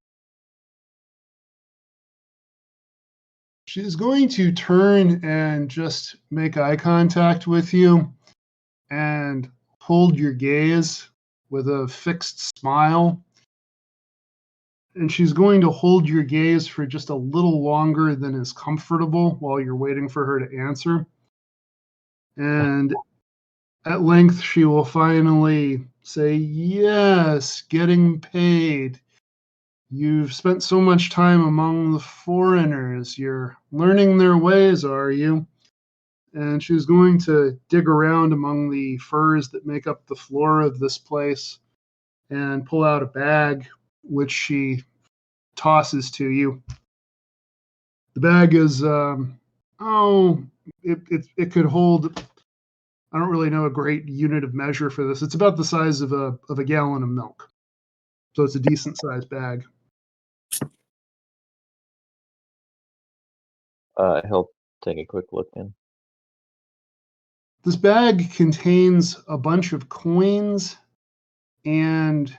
[SPEAKER 2] She's going to turn and just make eye contact with you and hold your gaze with a fixed smile. And she's going to hold your gaze for just a little longer than is comfortable while you're waiting for her to answer. And at length, she will finally say, "Yes, getting paid. You've spent so much time among the foreigners. You're learning their ways, are you?" And she's going to dig around among the furs that make up the floor of this place and pull out a bag, which she tosses to you. The bag is, it could hold, I don't really know a great unit of measure for this. It's about the size of a gallon of milk. So it's a decent sized bag.
[SPEAKER 3] He'll take a quick look in.
[SPEAKER 2] This bag contains a bunch of coins, and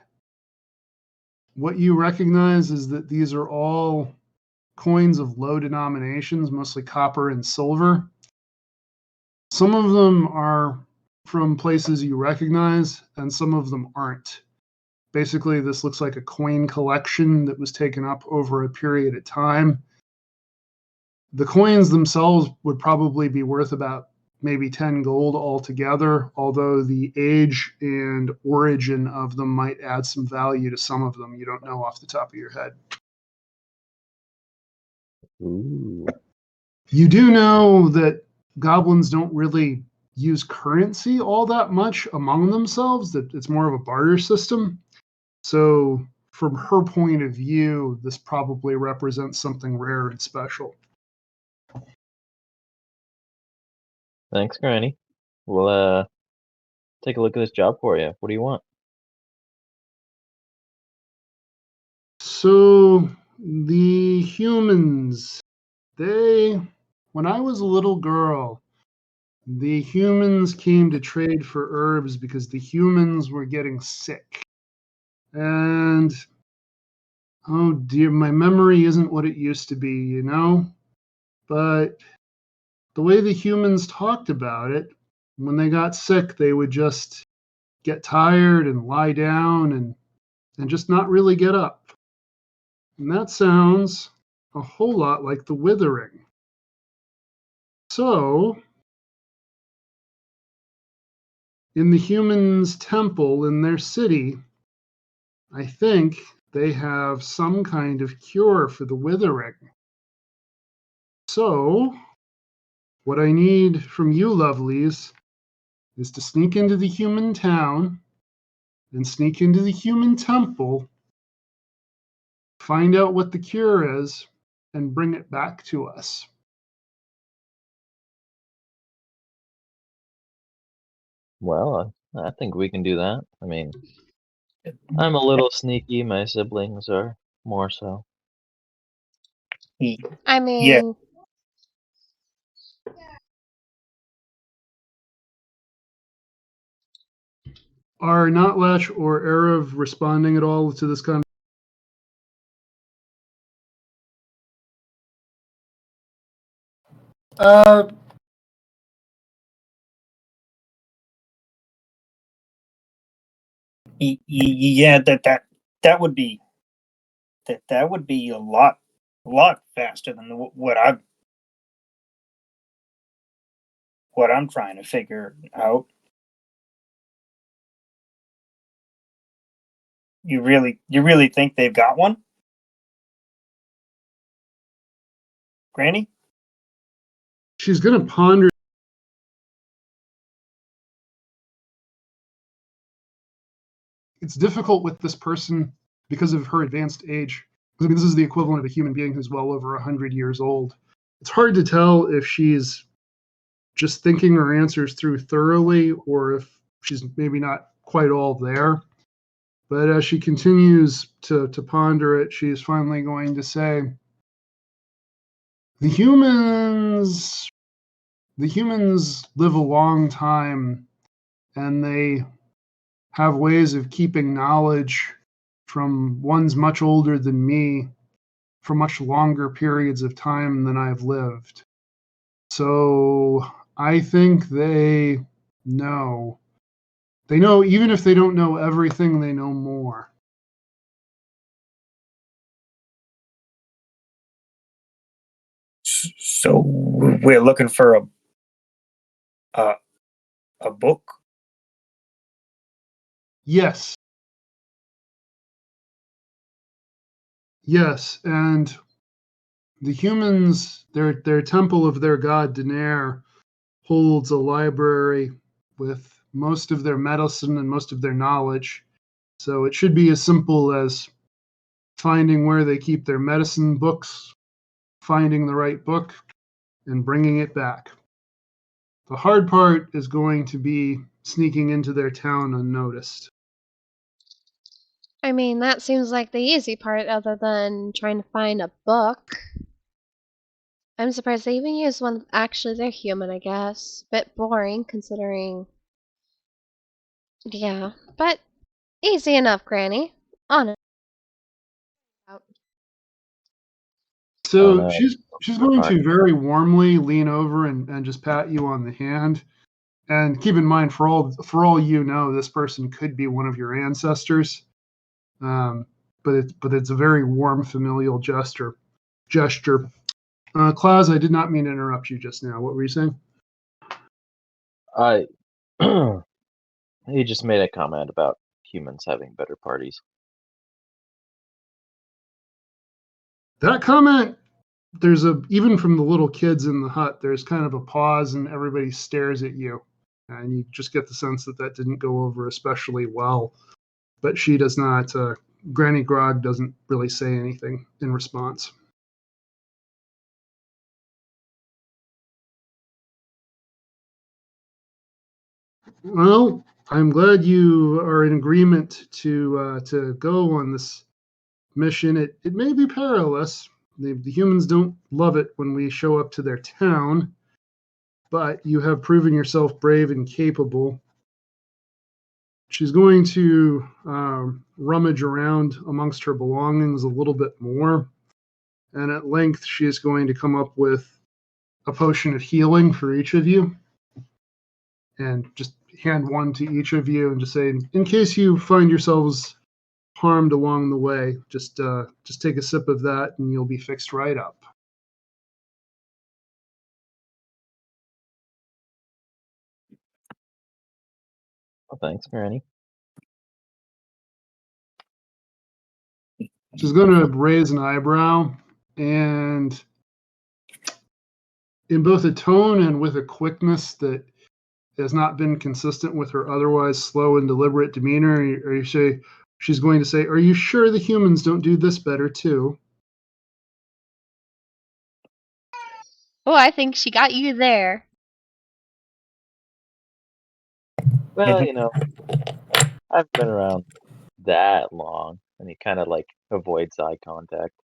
[SPEAKER 2] what you recognize is that these are all coins of low denominations, mostly copper and silver. Some of them are from places you recognize, and some of them aren't. Basically, this looks like a coin collection that was taken up over a period of time. The coins themselves would probably be worth about maybe 10 gold altogether, although the age and origin of them might add some value to some of them. You don't know off the top of your head.
[SPEAKER 3] Ooh.
[SPEAKER 2] You do know that goblins don't really use currency all that much among themselves, that it's more of a barter system. So from her point of view, this probably represents something rare and special.
[SPEAKER 3] Thanks, Granny. We'll take a look at this job for you. What do you want?
[SPEAKER 2] So the humans, when I was a little girl, the humans came to trade for herbs because the humans were getting sick. And oh dear, my memory isn't what it used to be, you know? But the way the humans talked about it, when they got sick, they would just get tired and lie down and just not really get up. And that sounds a whole lot like the withering. So, in the humans' temple in their city, I think they have some kind of cure for the withering. So, what I need from you, lovelies, is to sneak into the human town and sneak into the human temple, find out what the cure is, and bring it back to us.
[SPEAKER 3] Well, I think we can do that. I mean, I'm a little sneaky. My siblings are more so.
[SPEAKER 4] I mean,
[SPEAKER 2] Are Notlatch or Erev responding at all to this conversation?
[SPEAKER 1] Yeah, that would be that would be a lot faster than what I'm trying to figure out. You really think they've got one, Granny?
[SPEAKER 2] She's going to ponder. It's difficult with this person because of her advanced age. I mean, this is the equivalent of a human being who's well over 100 years old. It's hard to tell if she's just thinking her answers through thoroughly or if she's maybe not quite all there. But as she continues to ponder it, she's finally going to say, the humans live a long time, and they have ways of keeping knowledge from ones much older than me for much longer periods of time than I've lived. So I think they know. They know, even if they don't know everything, they know more.
[SPEAKER 1] So we're looking for a book.
[SPEAKER 2] Yes. Yes, and the humans, their temple of their god Daenerys holds a library with most of their medicine and most of their knowledge. So it should be as simple as finding where they keep their medicine books, finding the right book and bringing it back. The hard part is going to be sneaking into their town unnoticed.
[SPEAKER 4] I mean, that seems like the easy part other than trying to find a book. I'm surprised they even use one. Actually, they're human, I guess. Bit boring considering. Yeah, but easy enough, Granny. Honest.
[SPEAKER 2] So
[SPEAKER 3] Oh, no.
[SPEAKER 2] she's going
[SPEAKER 3] Alright.
[SPEAKER 2] to very warmly lean over and just pat you on the hand. And keep in mind, for all you know, this person could be one of your ancestors. But it's a very warm, familial gesture. Klaus, I did not mean to interrupt you just now. What were you saying?
[SPEAKER 3] I he just made a comment about humans having better parties.
[SPEAKER 2] That comment, even from the little kids in the hut, there's kind of a pause and everybody stares at you. And you just get the sense that didn't go over especially well. But she does not, Granny Grog doesn't really say anything in response. Well, I'm glad you are in agreement to go on this mission. It may be perilous. The humans don't love it when we show up to their town, but you have proven yourself brave and capable. She's going to rummage around amongst her belongings a little bit more, and at length she is going to come up with a potion of healing for each of you, and just hand one to each of you, and just say, in case you find yourselves harmed along the way, just take a sip of that, and you'll be fixed right up.
[SPEAKER 3] Oh, thanks, Granny.
[SPEAKER 2] She's going to raise an eyebrow, and in both a tone and with a quickness that has not been consistent with her otherwise slow and deliberate demeanor, she's going to say, "Are you sure the humans don't do this better too?"
[SPEAKER 4] Oh, I think she got you there.
[SPEAKER 3] Well, I've been around that long, and he kind of like avoids eye contact.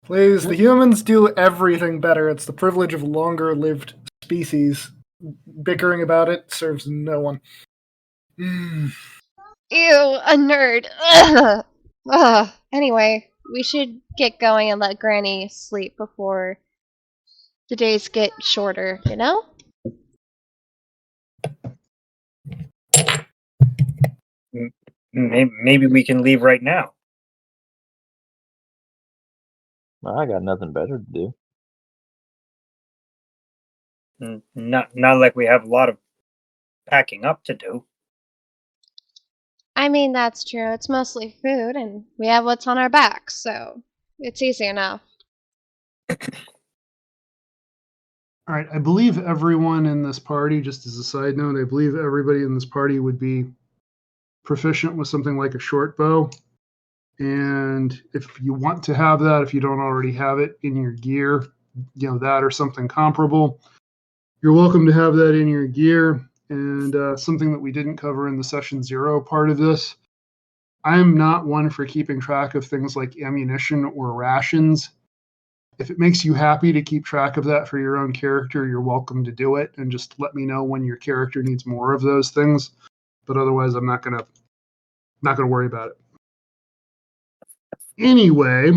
[SPEAKER 5] Please, the humans do everything better. It's the privilege of longer-lived species. Bickering about it serves no one.
[SPEAKER 4] Ew, a nerd. Ugh. Ugh. Anyway, we should get going and let Granny sleep before the days get shorter, you know?
[SPEAKER 1] Maybe we can leave right now.
[SPEAKER 3] Well, I got nothing better to do.
[SPEAKER 1] Not like we have a lot of packing up to do.
[SPEAKER 4] I mean, that's true. It's mostly food, and we have what's on our backs, so it's easy enough.
[SPEAKER 2] All right, I believe everyone in this party, just as a side note, I believe everybody in this party would be proficient with something like a short bow. And if you want to have that, if you don't already have it in your gear, that or something comparable, you're welcome to have that in your gear. And something that we didn't cover in the session 0 part of this, I'm not one for keeping track of things like ammunition or rations. If it makes you happy to keep track of that for your own character, you're welcome to do it, and just let me know when your character needs more of those things. But otherwise, I'm not gonna worry about it. Anyway,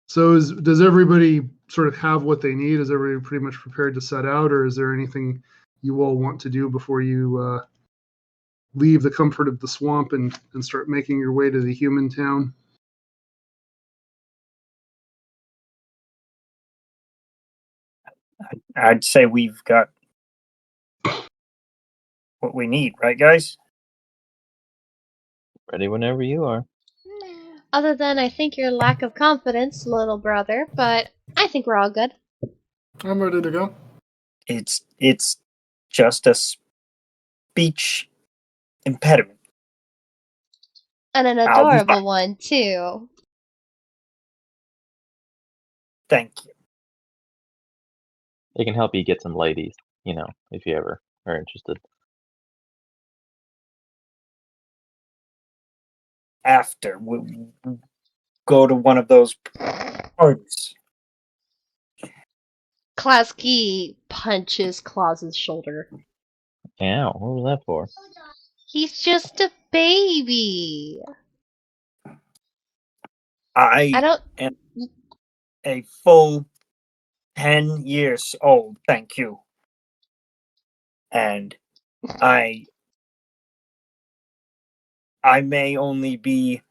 [SPEAKER 2] so does everybody sort of have what they need? Is everybody pretty much prepared to set out, or is there anything you all want to do before you leave the comfort of the swamp and start making your way to the human town?
[SPEAKER 1] I'd say we've got what we need, right, guys?
[SPEAKER 3] Ready whenever you are.
[SPEAKER 4] Other than, I think, your lack of confidence, little brother, but I think we're all good.
[SPEAKER 5] I'm ready to go.
[SPEAKER 1] It's just a speech impediment.
[SPEAKER 4] And an
[SPEAKER 1] I'll be
[SPEAKER 4] adorable
[SPEAKER 1] fine.
[SPEAKER 4] one, too.
[SPEAKER 1] Thank you.
[SPEAKER 3] It can help you get some ladies, if you ever are interested.
[SPEAKER 1] After we go to one of those parties.
[SPEAKER 4] Klasky punches Claus's shoulder.
[SPEAKER 3] Ow, what was that for?
[SPEAKER 4] He's just a baby.
[SPEAKER 1] I
[SPEAKER 4] I don't.
[SPEAKER 1] am a full 10 years old, thank you. And I may only be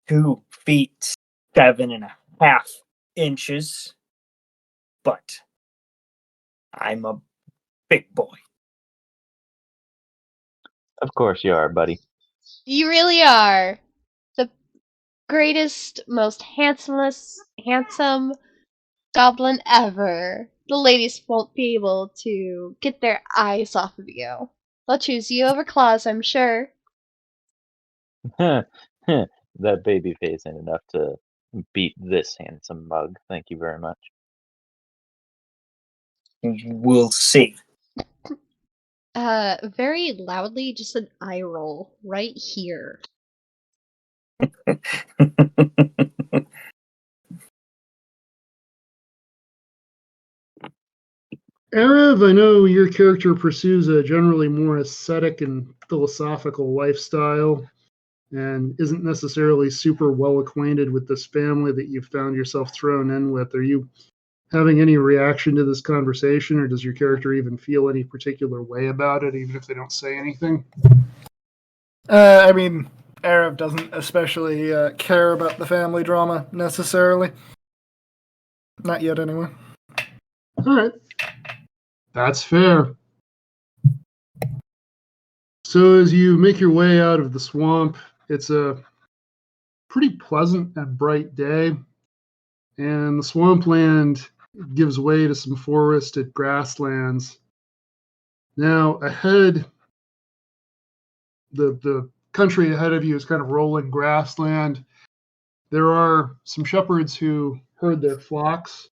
[SPEAKER 1] 2 feet 7.5 inches, but I'm a big boy.
[SPEAKER 3] Of course you are, buddy.
[SPEAKER 4] You really are the greatest, most handsome goblin ever. The ladies won't be able to get their eyes off of you. They'll choose you over Claus, I'm sure.
[SPEAKER 3] That baby face ain't enough to beat this handsome mug. Thank you very much.
[SPEAKER 1] We'll see.
[SPEAKER 4] Very loudly, just an eye roll right here.
[SPEAKER 2] Arav, I know your character pursues a generally more ascetic and philosophical lifestyle and isn't necessarily super well acquainted with this family that you've found yourself thrown in with. Are you having any reaction to this conversation, or does your character even feel any particular way about it, even if they don't say anything?
[SPEAKER 5] I mean, Arav doesn't especially care about the family drama necessarily. Not yet, anyway.
[SPEAKER 2] All right. That's fair. So as you make your way out of the swamp, it's a pretty pleasant and bright day, and the swampland gives way to some forested grasslands. Now, ahead, the country ahead of you is kind of rolling grassland. There are some shepherds who herd their flocks,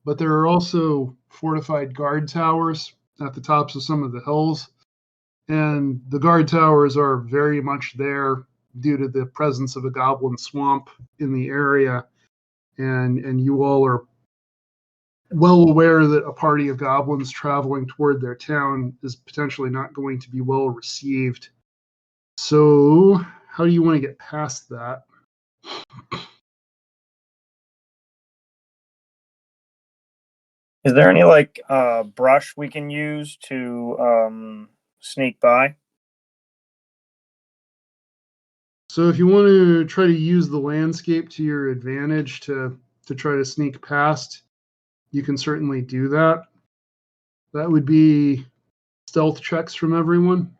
[SPEAKER 2] but there are also fortified guard towers at the tops of some of the hills. And the guard towers are very much there due to the presence of a goblin swamp in the area. And you all are well aware that a party of goblins traveling toward their town is potentially not going to be well received. So, how do you want to get past that?
[SPEAKER 1] Is there any brush we can use to sneak by?
[SPEAKER 2] So if you want to try to use the landscape to your advantage to try to sneak past, you can certainly do that. That would be stealth checks from everyone.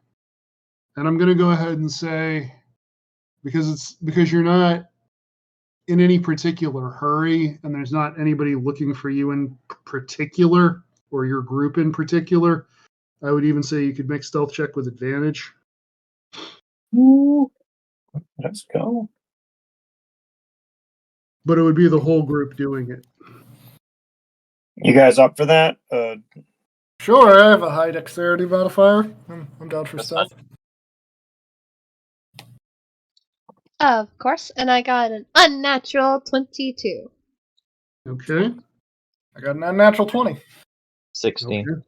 [SPEAKER 2] And I'm going to go ahead and say, because you're not in any particular hurry and there's not anybody looking for you in particular or your group in particular, I would even say you could make stealth check with advantage.
[SPEAKER 1] Ooh, let's go.
[SPEAKER 2] But it would be the whole group doing it.
[SPEAKER 1] You guys up for that?
[SPEAKER 5] Sure, I have a high dexterity modifier. I'm down for stealth.
[SPEAKER 4] Of course, and I got an unnatural 22.
[SPEAKER 2] Okay.
[SPEAKER 5] I got an unnatural 20.
[SPEAKER 3] 16.
[SPEAKER 2] Okay.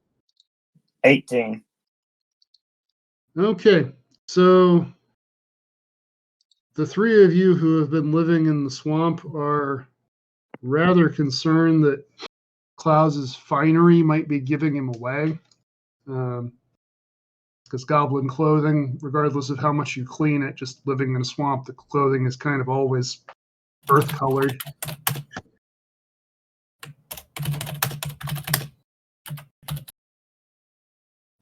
[SPEAKER 1] 18.
[SPEAKER 2] Okay, so the three of you who have been living in the swamp are rather concerned that Klaus's finery might be giving him away. Because goblin clothing, regardless of how much you clean it, just living in a swamp, the clothing is kind of always earth-colored.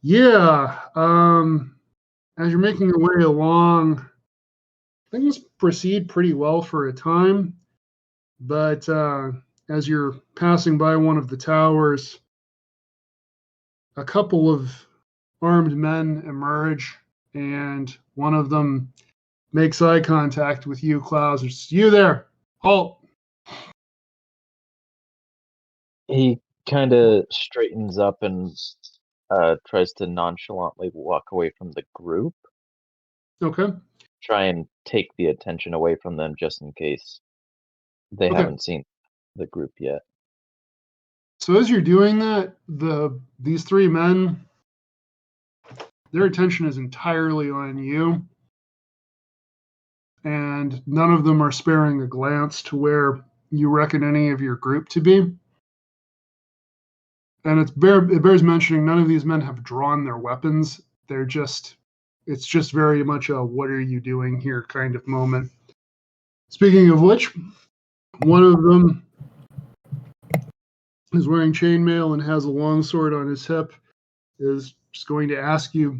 [SPEAKER 2] Yeah, as you're making your way along, things proceed pretty well for a time, but as you're passing by one of the towers, a couple of armed men emerge, and one of them makes eye contact with you, Klaus. It's you there. Halt.
[SPEAKER 3] He kind of straightens up and tries to nonchalantly walk away from the group.
[SPEAKER 2] Okay.
[SPEAKER 3] Try and take the attention away from them just in case they
[SPEAKER 2] Okay.
[SPEAKER 3] haven't seen the group yet.
[SPEAKER 2] So as you're doing that, these three men, their attention is entirely on you, and none of them are sparing a glance to where you reckon any of your group to be. And it bears mentioning none of these men have drawn their weapons. It's just very much a "what are you doing here" kind of moment. Speaking of which, one of them is wearing chainmail and has a longsword on his hip, is just going to ask you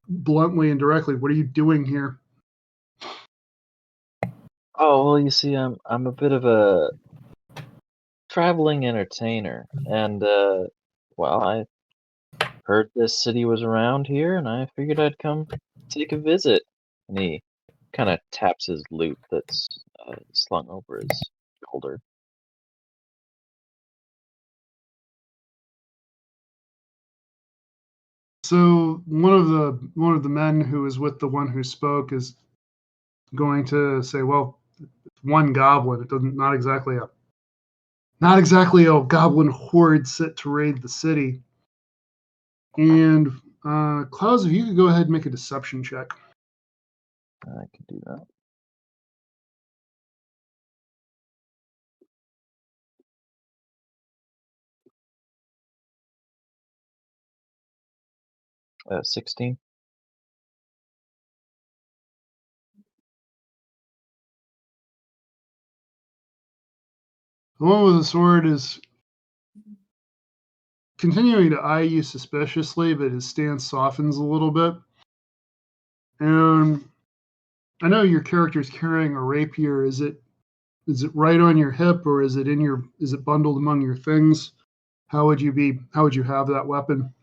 [SPEAKER 2] bluntly and directly, "What are you doing here?"
[SPEAKER 3] Oh, well, you see, I'm a bit of a traveling entertainer, and well, I heard this city was around here, and I figured I'd come take a visit. And he kind of taps his loot that's slung over his shoulder.
[SPEAKER 2] So one of the men who is with the one who spoke is going to say, "Well, one goblin. It doesn't not exactly a goblin horde set to raid the city." And Klaus, if you could go ahead and make a deception check.
[SPEAKER 3] I can do that. Uh, 16.
[SPEAKER 2] The one with the sword is continuing to eye you suspiciously, but his stance softens a little bit. And I know your character is carrying a rapier. Is it right on your hip, or is it bundled among your things? How would you have that weapon?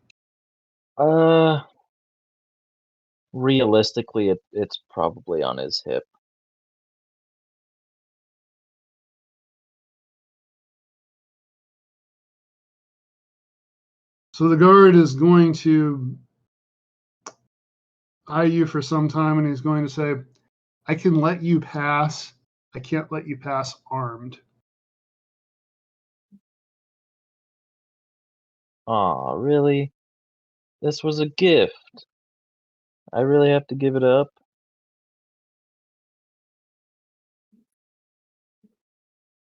[SPEAKER 3] Realistically, it's probably on his hip.
[SPEAKER 2] So the guard is going to eye you for some time, and he's going to say, "I can let you pass. I can't let you pass armed."
[SPEAKER 3] Aw, really? This was a gift. I really have to give it up?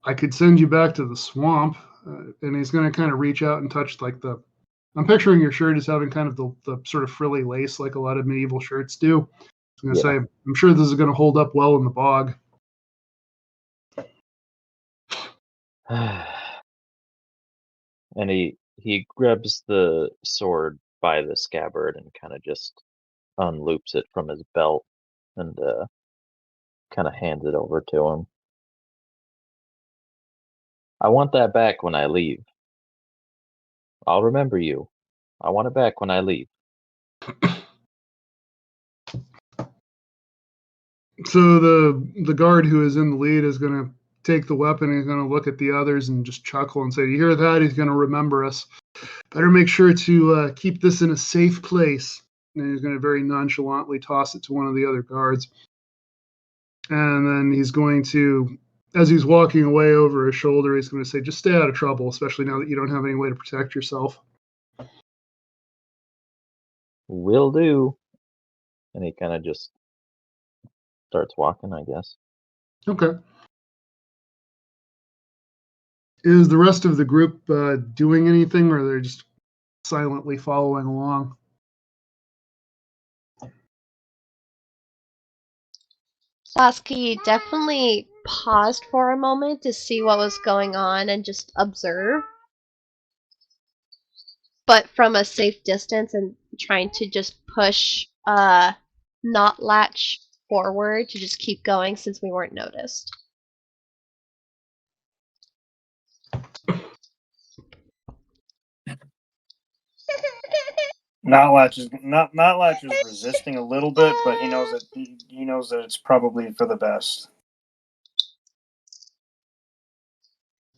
[SPEAKER 2] I could send you back to the swamp. And he's going to kind of reach out and touch I'm picturing your shirt as having kind of the sort of frilly lace like a lot of medieval shirts do. I'm going to say, "I'm sure this is going to hold up well in the bog."
[SPEAKER 3] And he grabs the sword by the scabbard and kind of just unloops it from his belt and kind of hands it over to him. I want that back when I leave. I'll remember you. I want it back when I leave.
[SPEAKER 2] So the guard who is in the lead is going to take the weapon. He's going to look at the others and just chuckle and say, "You hear that? He's going to remember us. Better make sure to keep this in a safe place." And he's going to very nonchalantly toss it to one of the other guards. And then he's going to, as he's walking away over his shoulder, he's going to say, "Just stay out of trouble, especially now that you don't have any way to protect yourself."
[SPEAKER 3] Will do. And he kind of just starts walking, I guess.
[SPEAKER 2] Okay. Is the rest of the group doing anything, or they're just silently following along?
[SPEAKER 4] Bluesky definitely paused for a moment to see what was going on and just observe. But from a safe distance and trying to just push not latch forward to just keep going since we weren't noticed.
[SPEAKER 1] Not Latch is resisting a little bit, but he knows that it's probably for the best.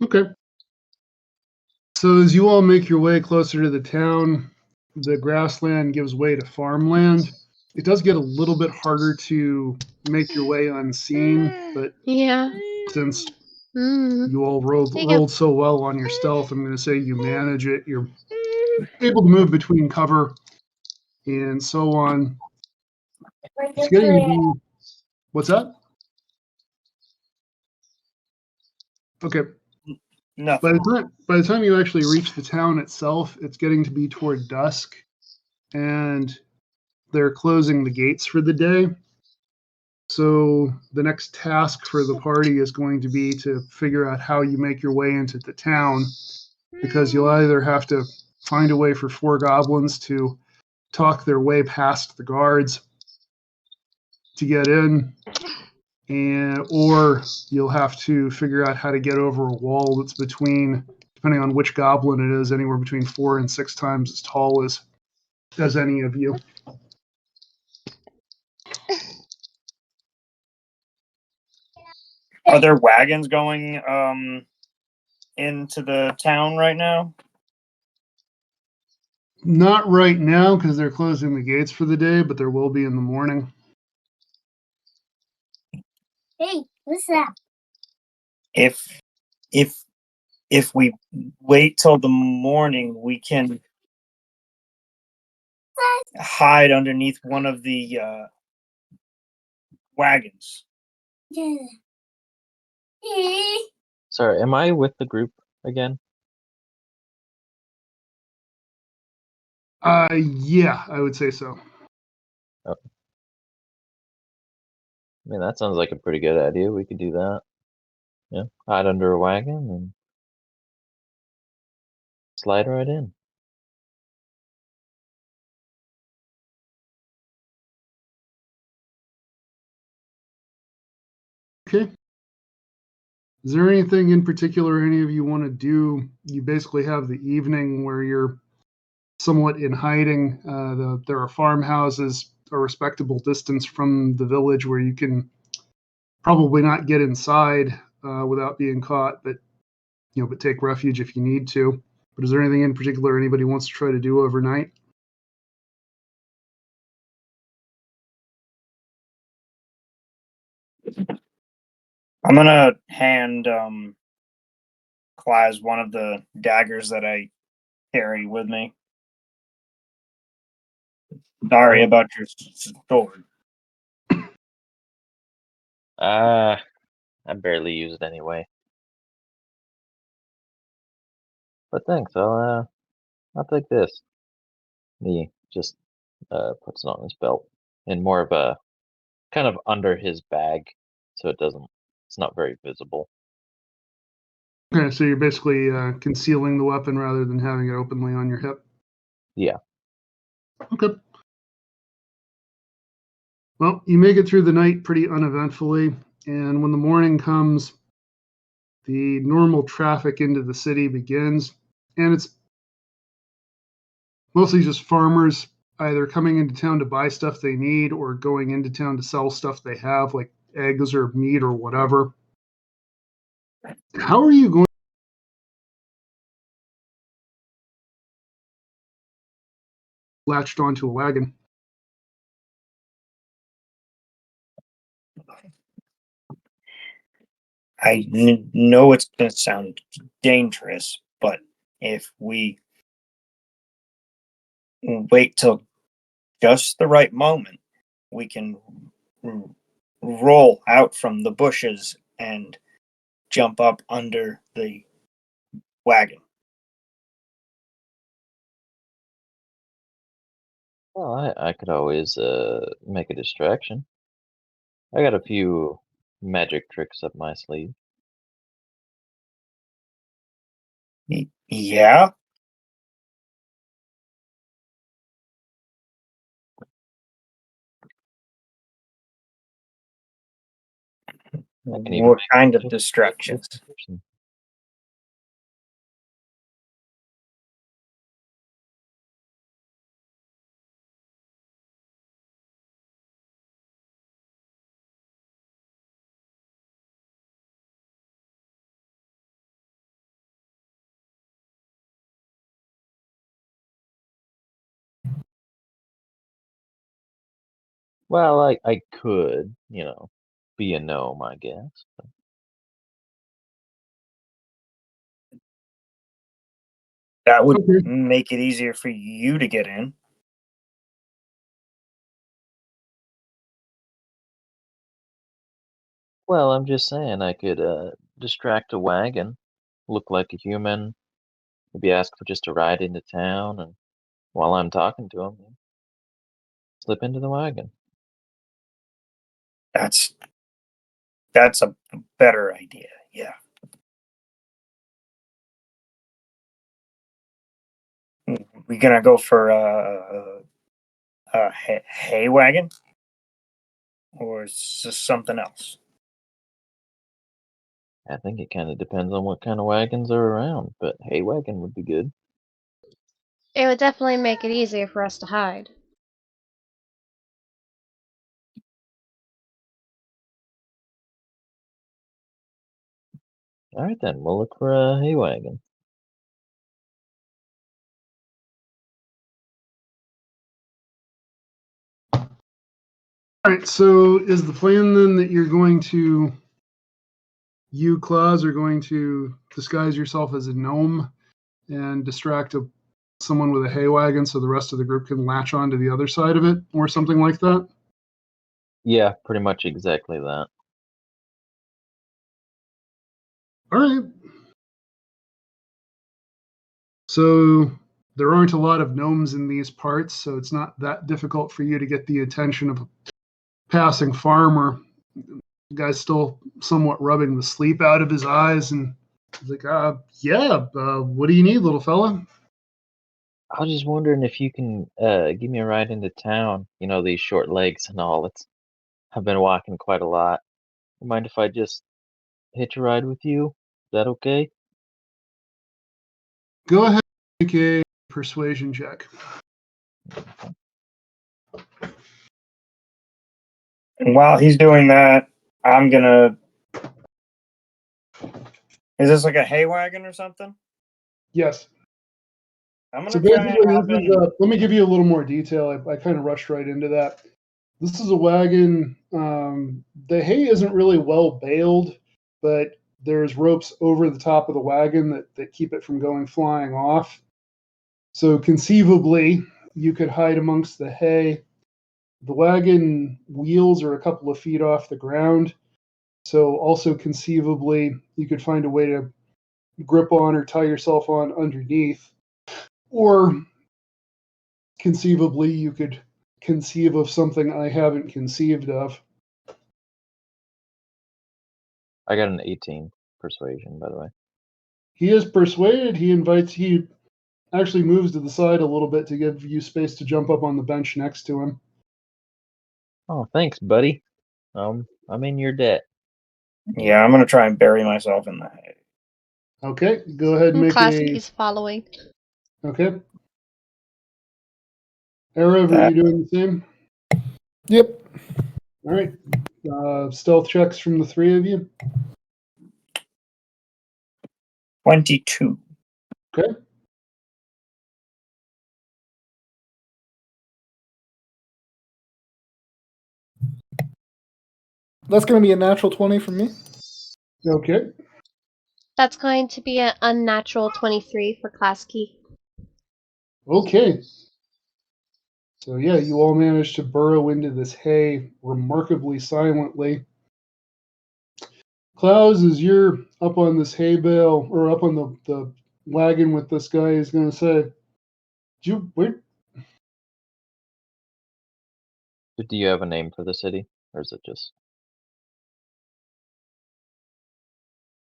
[SPEAKER 2] Okay. So as you all make your way closer to the town, the grassland gives way to farmland. It does get a little bit harder to make your way unseen, but
[SPEAKER 4] Yeah.
[SPEAKER 2] since
[SPEAKER 4] Mm.
[SPEAKER 2] you all
[SPEAKER 4] There you go.
[SPEAKER 2] rolled so well on your stealth, I'm going to say you manage it. You're able to move between cover and so on. It's getting to be. What's that? Okay.
[SPEAKER 1] Nothing.
[SPEAKER 2] By the time you actually reach the town itself, it's getting to be toward dusk, and they're closing the gates for the day. So the next task for the party is going to be to figure out how you make your way into the town, because you'll either have to find a way for 4 goblins to talk their way past the guards to get in, or you'll have to figure out how to get over a wall that's between, depending on which goblin it is, anywhere between 4 and 6 times as tall as any of you.
[SPEAKER 1] Are there wagons going into the town right now?
[SPEAKER 2] Not right now because they're closing the gates for the day, but there will be in the morning.
[SPEAKER 6] Hey, what's that?
[SPEAKER 1] If we wait till the morning, we can hide underneath one of the wagons.
[SPEAKER 6] Yeah. Hey.
[SPEAKER 3] Sorry, am I with the group again?
[SPEAKER 2] Yeah, I would say so.
[SPEAKER 3] I mean, that sounds like a pretty good idea. We could do that. Yeah, hide under a wagon and slide right in.
[SPEAKER 2] Okay. Is there anything in particular any of you want to do? You basically have the evening where you're somewhat in hiding. There are farmhouses a respectable distance from the village where you can probably not get inside without being caught, but take refuge if you need to. But is there anything in particular anybody wants to try to do overnight?
[SPEAKER 1] I'm gonna hand Claz one of the daggers that I carry with me. Sorry about your sword.
[SPEAKER 3] I barely use it anyway. But thanks, I'll take this. He just puts it on his belt in more of a kind of under his bag, so it's not very visible.
[SPEAKER 2] Okay, so you're basically concealing the weapon rather than having it openly on your hip.
[SPEAKER 3] Yeah.
[SPEAKER 2] Okay. Well, you make it through the night pretty uneventfully, and when the morning comes, the normal traffic into the city begins, and it's mostly just farmers either coming into town to buy stuff they need or going into town to sell stuff they have, like eggs or meat or whatever. How are you going latched onto a wagon?
[SPEAKER 1] I know it's going to sound dangerous, but if we wait till just the right moment, we can roll out from the bushes and jump up under the wagon.
[SPEAKER 3] Well, I could always make a distraction. I got a few magic tricks up my sleeve.
[SPEAKER 1] Yeah?
[SPEAKER 3] I can even
[SPEAKER 1] What
[SPEAKER 3] make
[SPEAKER 1] kind of
[SPEAKER 3] just
[SPEAKER 1] distractions?
[SPEAKER 3] person. Well, I could, be a gnome, I guess. But
[SPEAKER 1] That would
[SPEAKER 2] Okay.
[SPEAKER 1] make it easier for you to get in.
[SPEAKER 3] well, I'm just saying I could distract a wagon, look like a human, maybe ask for just a ride into town, and while I'm talking to him, slip into the wagon.
[SPEAKER 1] That's a better idea. Yeah. We gonna go for a hay wagon, or is this something else?
[SPEAKER 3] I think it kind of depends on what kind of wagons are around, but hay wagon would be good.
[SPEAKER 4] It would definitely make it easier for us to hide.
[SPEAKER 3] All right then, we'll look for a hay wagon.
[SPEAKER 2] All right. So is the plan then that you, Claus, are going to disguise yourself as a gnome and distract someone with a hay wagon so the rest of the group can latch on to the other side of it or something like that?
[SPEAKER 3] Yeah, pretty much exactly that.
[SPEAKER 2] All right. So there aren't a lot of gnomes in these parts, so it's not that difficult for you to get the attention of a passing farmer. The guy's still somewhat rubbing the sleep out of his eyes, and he's like, what do you need, little fella?
[SPEAKER 3] I was just wondering if you can give me a ride into town. These short legs and all. I've been walking quite a lot. Mind if I just hitch a ride with you? Is that okay?
[SPEAKER 2] Go ahead and make a persuasion check.
[SPEAKER 1] And while he's doing that, I'm gonna. Is this like a hay wagon or something?
[SPEAKER 2] Yes.
[SPEAKER 1] I'm
[SPEAKER 2] So
[SPEAKER 1] gonna try and
[SPEAKER 2] basically,
[SPEAKER 1] hop
[SPEAKER 2] this is
[SPEAKER 1] in.
[SPEAKER 2] let me give you a little more detail. I kind of rushed right into that. This is a wagon. The hay isn't really well baled, but there's ropes over the top of the wagon that keep it from going flying off. So conceivably, you could hide amongst the hay. The wagon wheels are a couple of feet off the ground. So also conceivably, you could find a way to grip on or tie yourself on underneath. Or conceivably, you could conceive of something I haven't conceived of.
[SPEAKER 3] I got an 18 persuasion, by the way.
[SPEAKER 2] He is persuaded. He actually moves to the side a little bit to give you space to jump up on the bench next to him.
[SPEAKER 3] Oh, thanks, buddy. I'm in your debt.
[SPEAKER 1] Yeah, I'm gonna try and bury myself in the hay.
[SPEAKER 2] Okay, go ahead and make
[SPEAKER 4] Classic's following.
[SPEAKER 2] Okay. Arav, are
[SPEAKER 1] That
[SPEAKER 2] you doing the same?
[SPEAKER 5] Yep.
[SPEAKER 2] All right. Stealth checks from the three of you.
[SPEAKER 1] 22.
[SPEAKER 2] Okay.
[SPEAKER 5] That's going to be a natural 20 from me.
[SPEAKER 2] Okay.
[SPEAKER 4] That's going to be an unnatural 23 for Class Key.
[SPEAKER 2] Okay. So yeah, you all managed to burrow into this hay remarkably silently. Klaus, as you're up on this hay bale or up on the wagon with this guy, he's going to say, where?
[SPEAKER 3] Do you have a name for the city, or is it just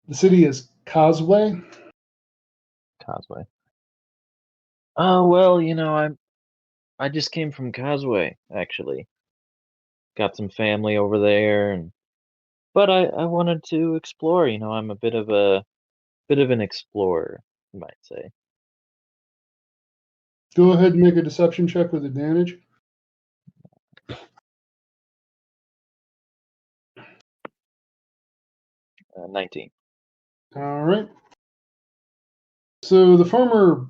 [SPEAKER 2] The city is Causeway.
[SPEAKER 3] Causeway? Oh well, I just came from Causeway, actually. Got some family over there, but I wanted to explore. I'm a bit of an explorer, you might say.
[SPEAKER 2] Go ahead and make a deception check with advantage.
[SPEAKER 3] 19.
[SPEAKER 2] All right. So the farmer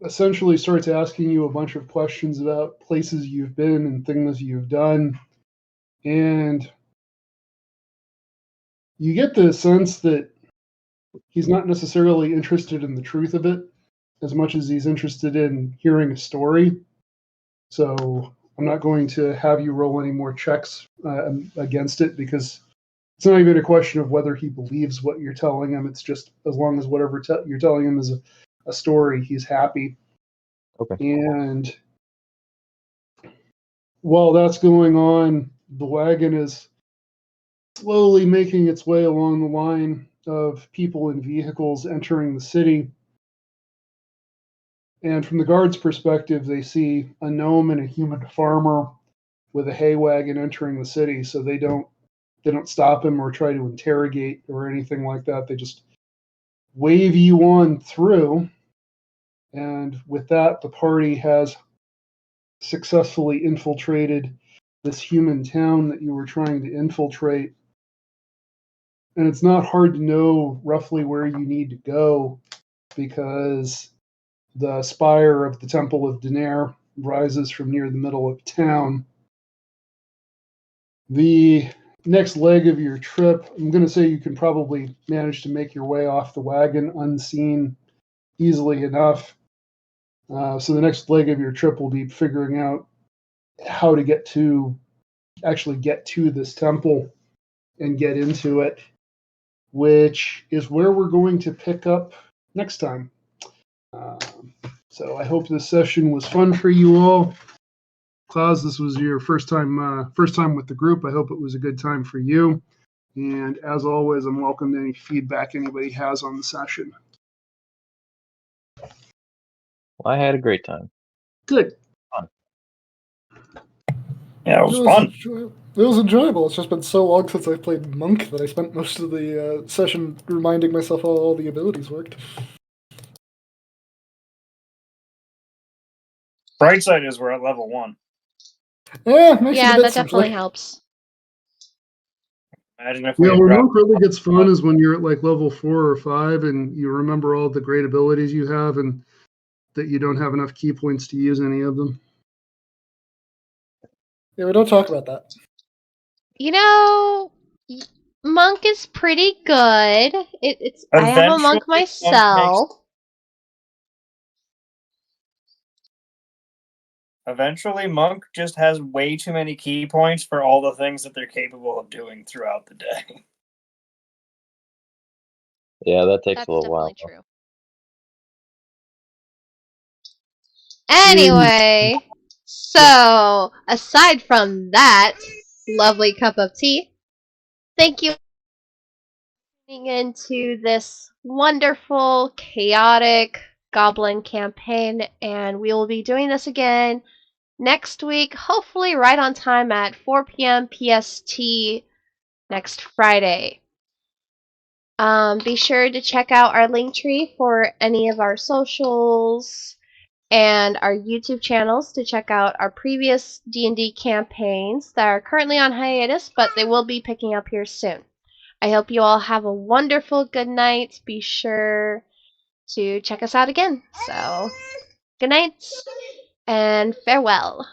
[SPEAKER 2] essentially starts asking you a bunch of questions about places you've been and things you've done. And you get the sense that he's not necessarily interested in the truth of it as much as he's interested in hearing a story. So I'm not going to have you roll any more checks against it, because it's not even a question of whether he believes what you're telling him. It's just as long as whatever you're telling him is a story, he's happy.
[SPEAKER 3] Okay.
[SPEAKER 2] And while that's going on, the wagon is slowly making its way along the line of people and vehicles entering the city. And from the guards' perspective, they see a gnome and a human farmer with a hay wagon entering the city. So they don't stop him or try to interrogate or anything like that. They just wave you on through. And with that, the party has successfully infiltrated this human town that you were trying to infiltrate. And it's not hard to know roughly where you need to go, because the spire of the Temple of Denair rises from near the middle of town. The next leg of your trip, I'm going to say you can probably manage to make your way off the wagon unseen easily enough. So the next leg of your trip will be figuring out how to actually get to this temple and get into it, which is where we're going to pick up next time. So I hope this session was fun for you all. Klaus, this was your first time with the group. I hope it was a good time for you. And as always, I'm welcome to any feedback anybody has on the session.
[SPEAKER 3] Well, I had a great time.
[SPEAKER 2] Good.
[SPEAKER 1] Yeah, it was fun.
[SPEAKER 5] It was enjoyable. It's just been so long since I played Monk that I spent most of the session reminding myself how all the abilities worked.
[SPEAKER 1] Bright side is we're at level 1.
[SPEAKER 5] Yeah, makes it a
[SPEAKER 4] Yeah,
[SPEAKER 5] bit
[SPEAKER 4] that definitely
[SPEAKER 5] simpler.
[SPEAKER 4] helps.
[SPEAKER 1] Imagine if we
[SPEAKER 2] Yeah,
[SPEAKER 1] had
[SPEAKER 2] where
[SPEAKER 1] dropped-
[SPEAKER 2] Monk really gets fun is when you're at like level 4 or 5 and you remember all the great abilities you have and that you don't have enough key points to use any of them.
[SPEAKER 5] Yeah, we don't talk about that.
[SPEAKER 4] You know, Monk is pretty good. I have a Monk
[SPEAKER 1] Eventually,
[SPEAKER 4] myself.
[SPEAKER 1] Eventually, Monk just has way too many key points for all the things that they're capable of doing throughout the day.
[SPEAKER 3] Yeah, that takes
[SPEAKER 4] That's
[SPEAKER 3] a little while.
[SPEAKER 4] definitely true. Anyway, so aside from that lovely cup of tea, thank you for tuning into this wonderful, chaotic goblin campaign, and we will be doing this again next week, hopefully right on time at 4 p.m. PST next Friday. Be sure to check out our link tree for any of our socials and our YouTube channels to check out our previous D&D campaigns that are currently on hiatus, but they will be picking up here soon. I hope you all have a wonderful good night. Be sure to check us out again. So, good night and farewell.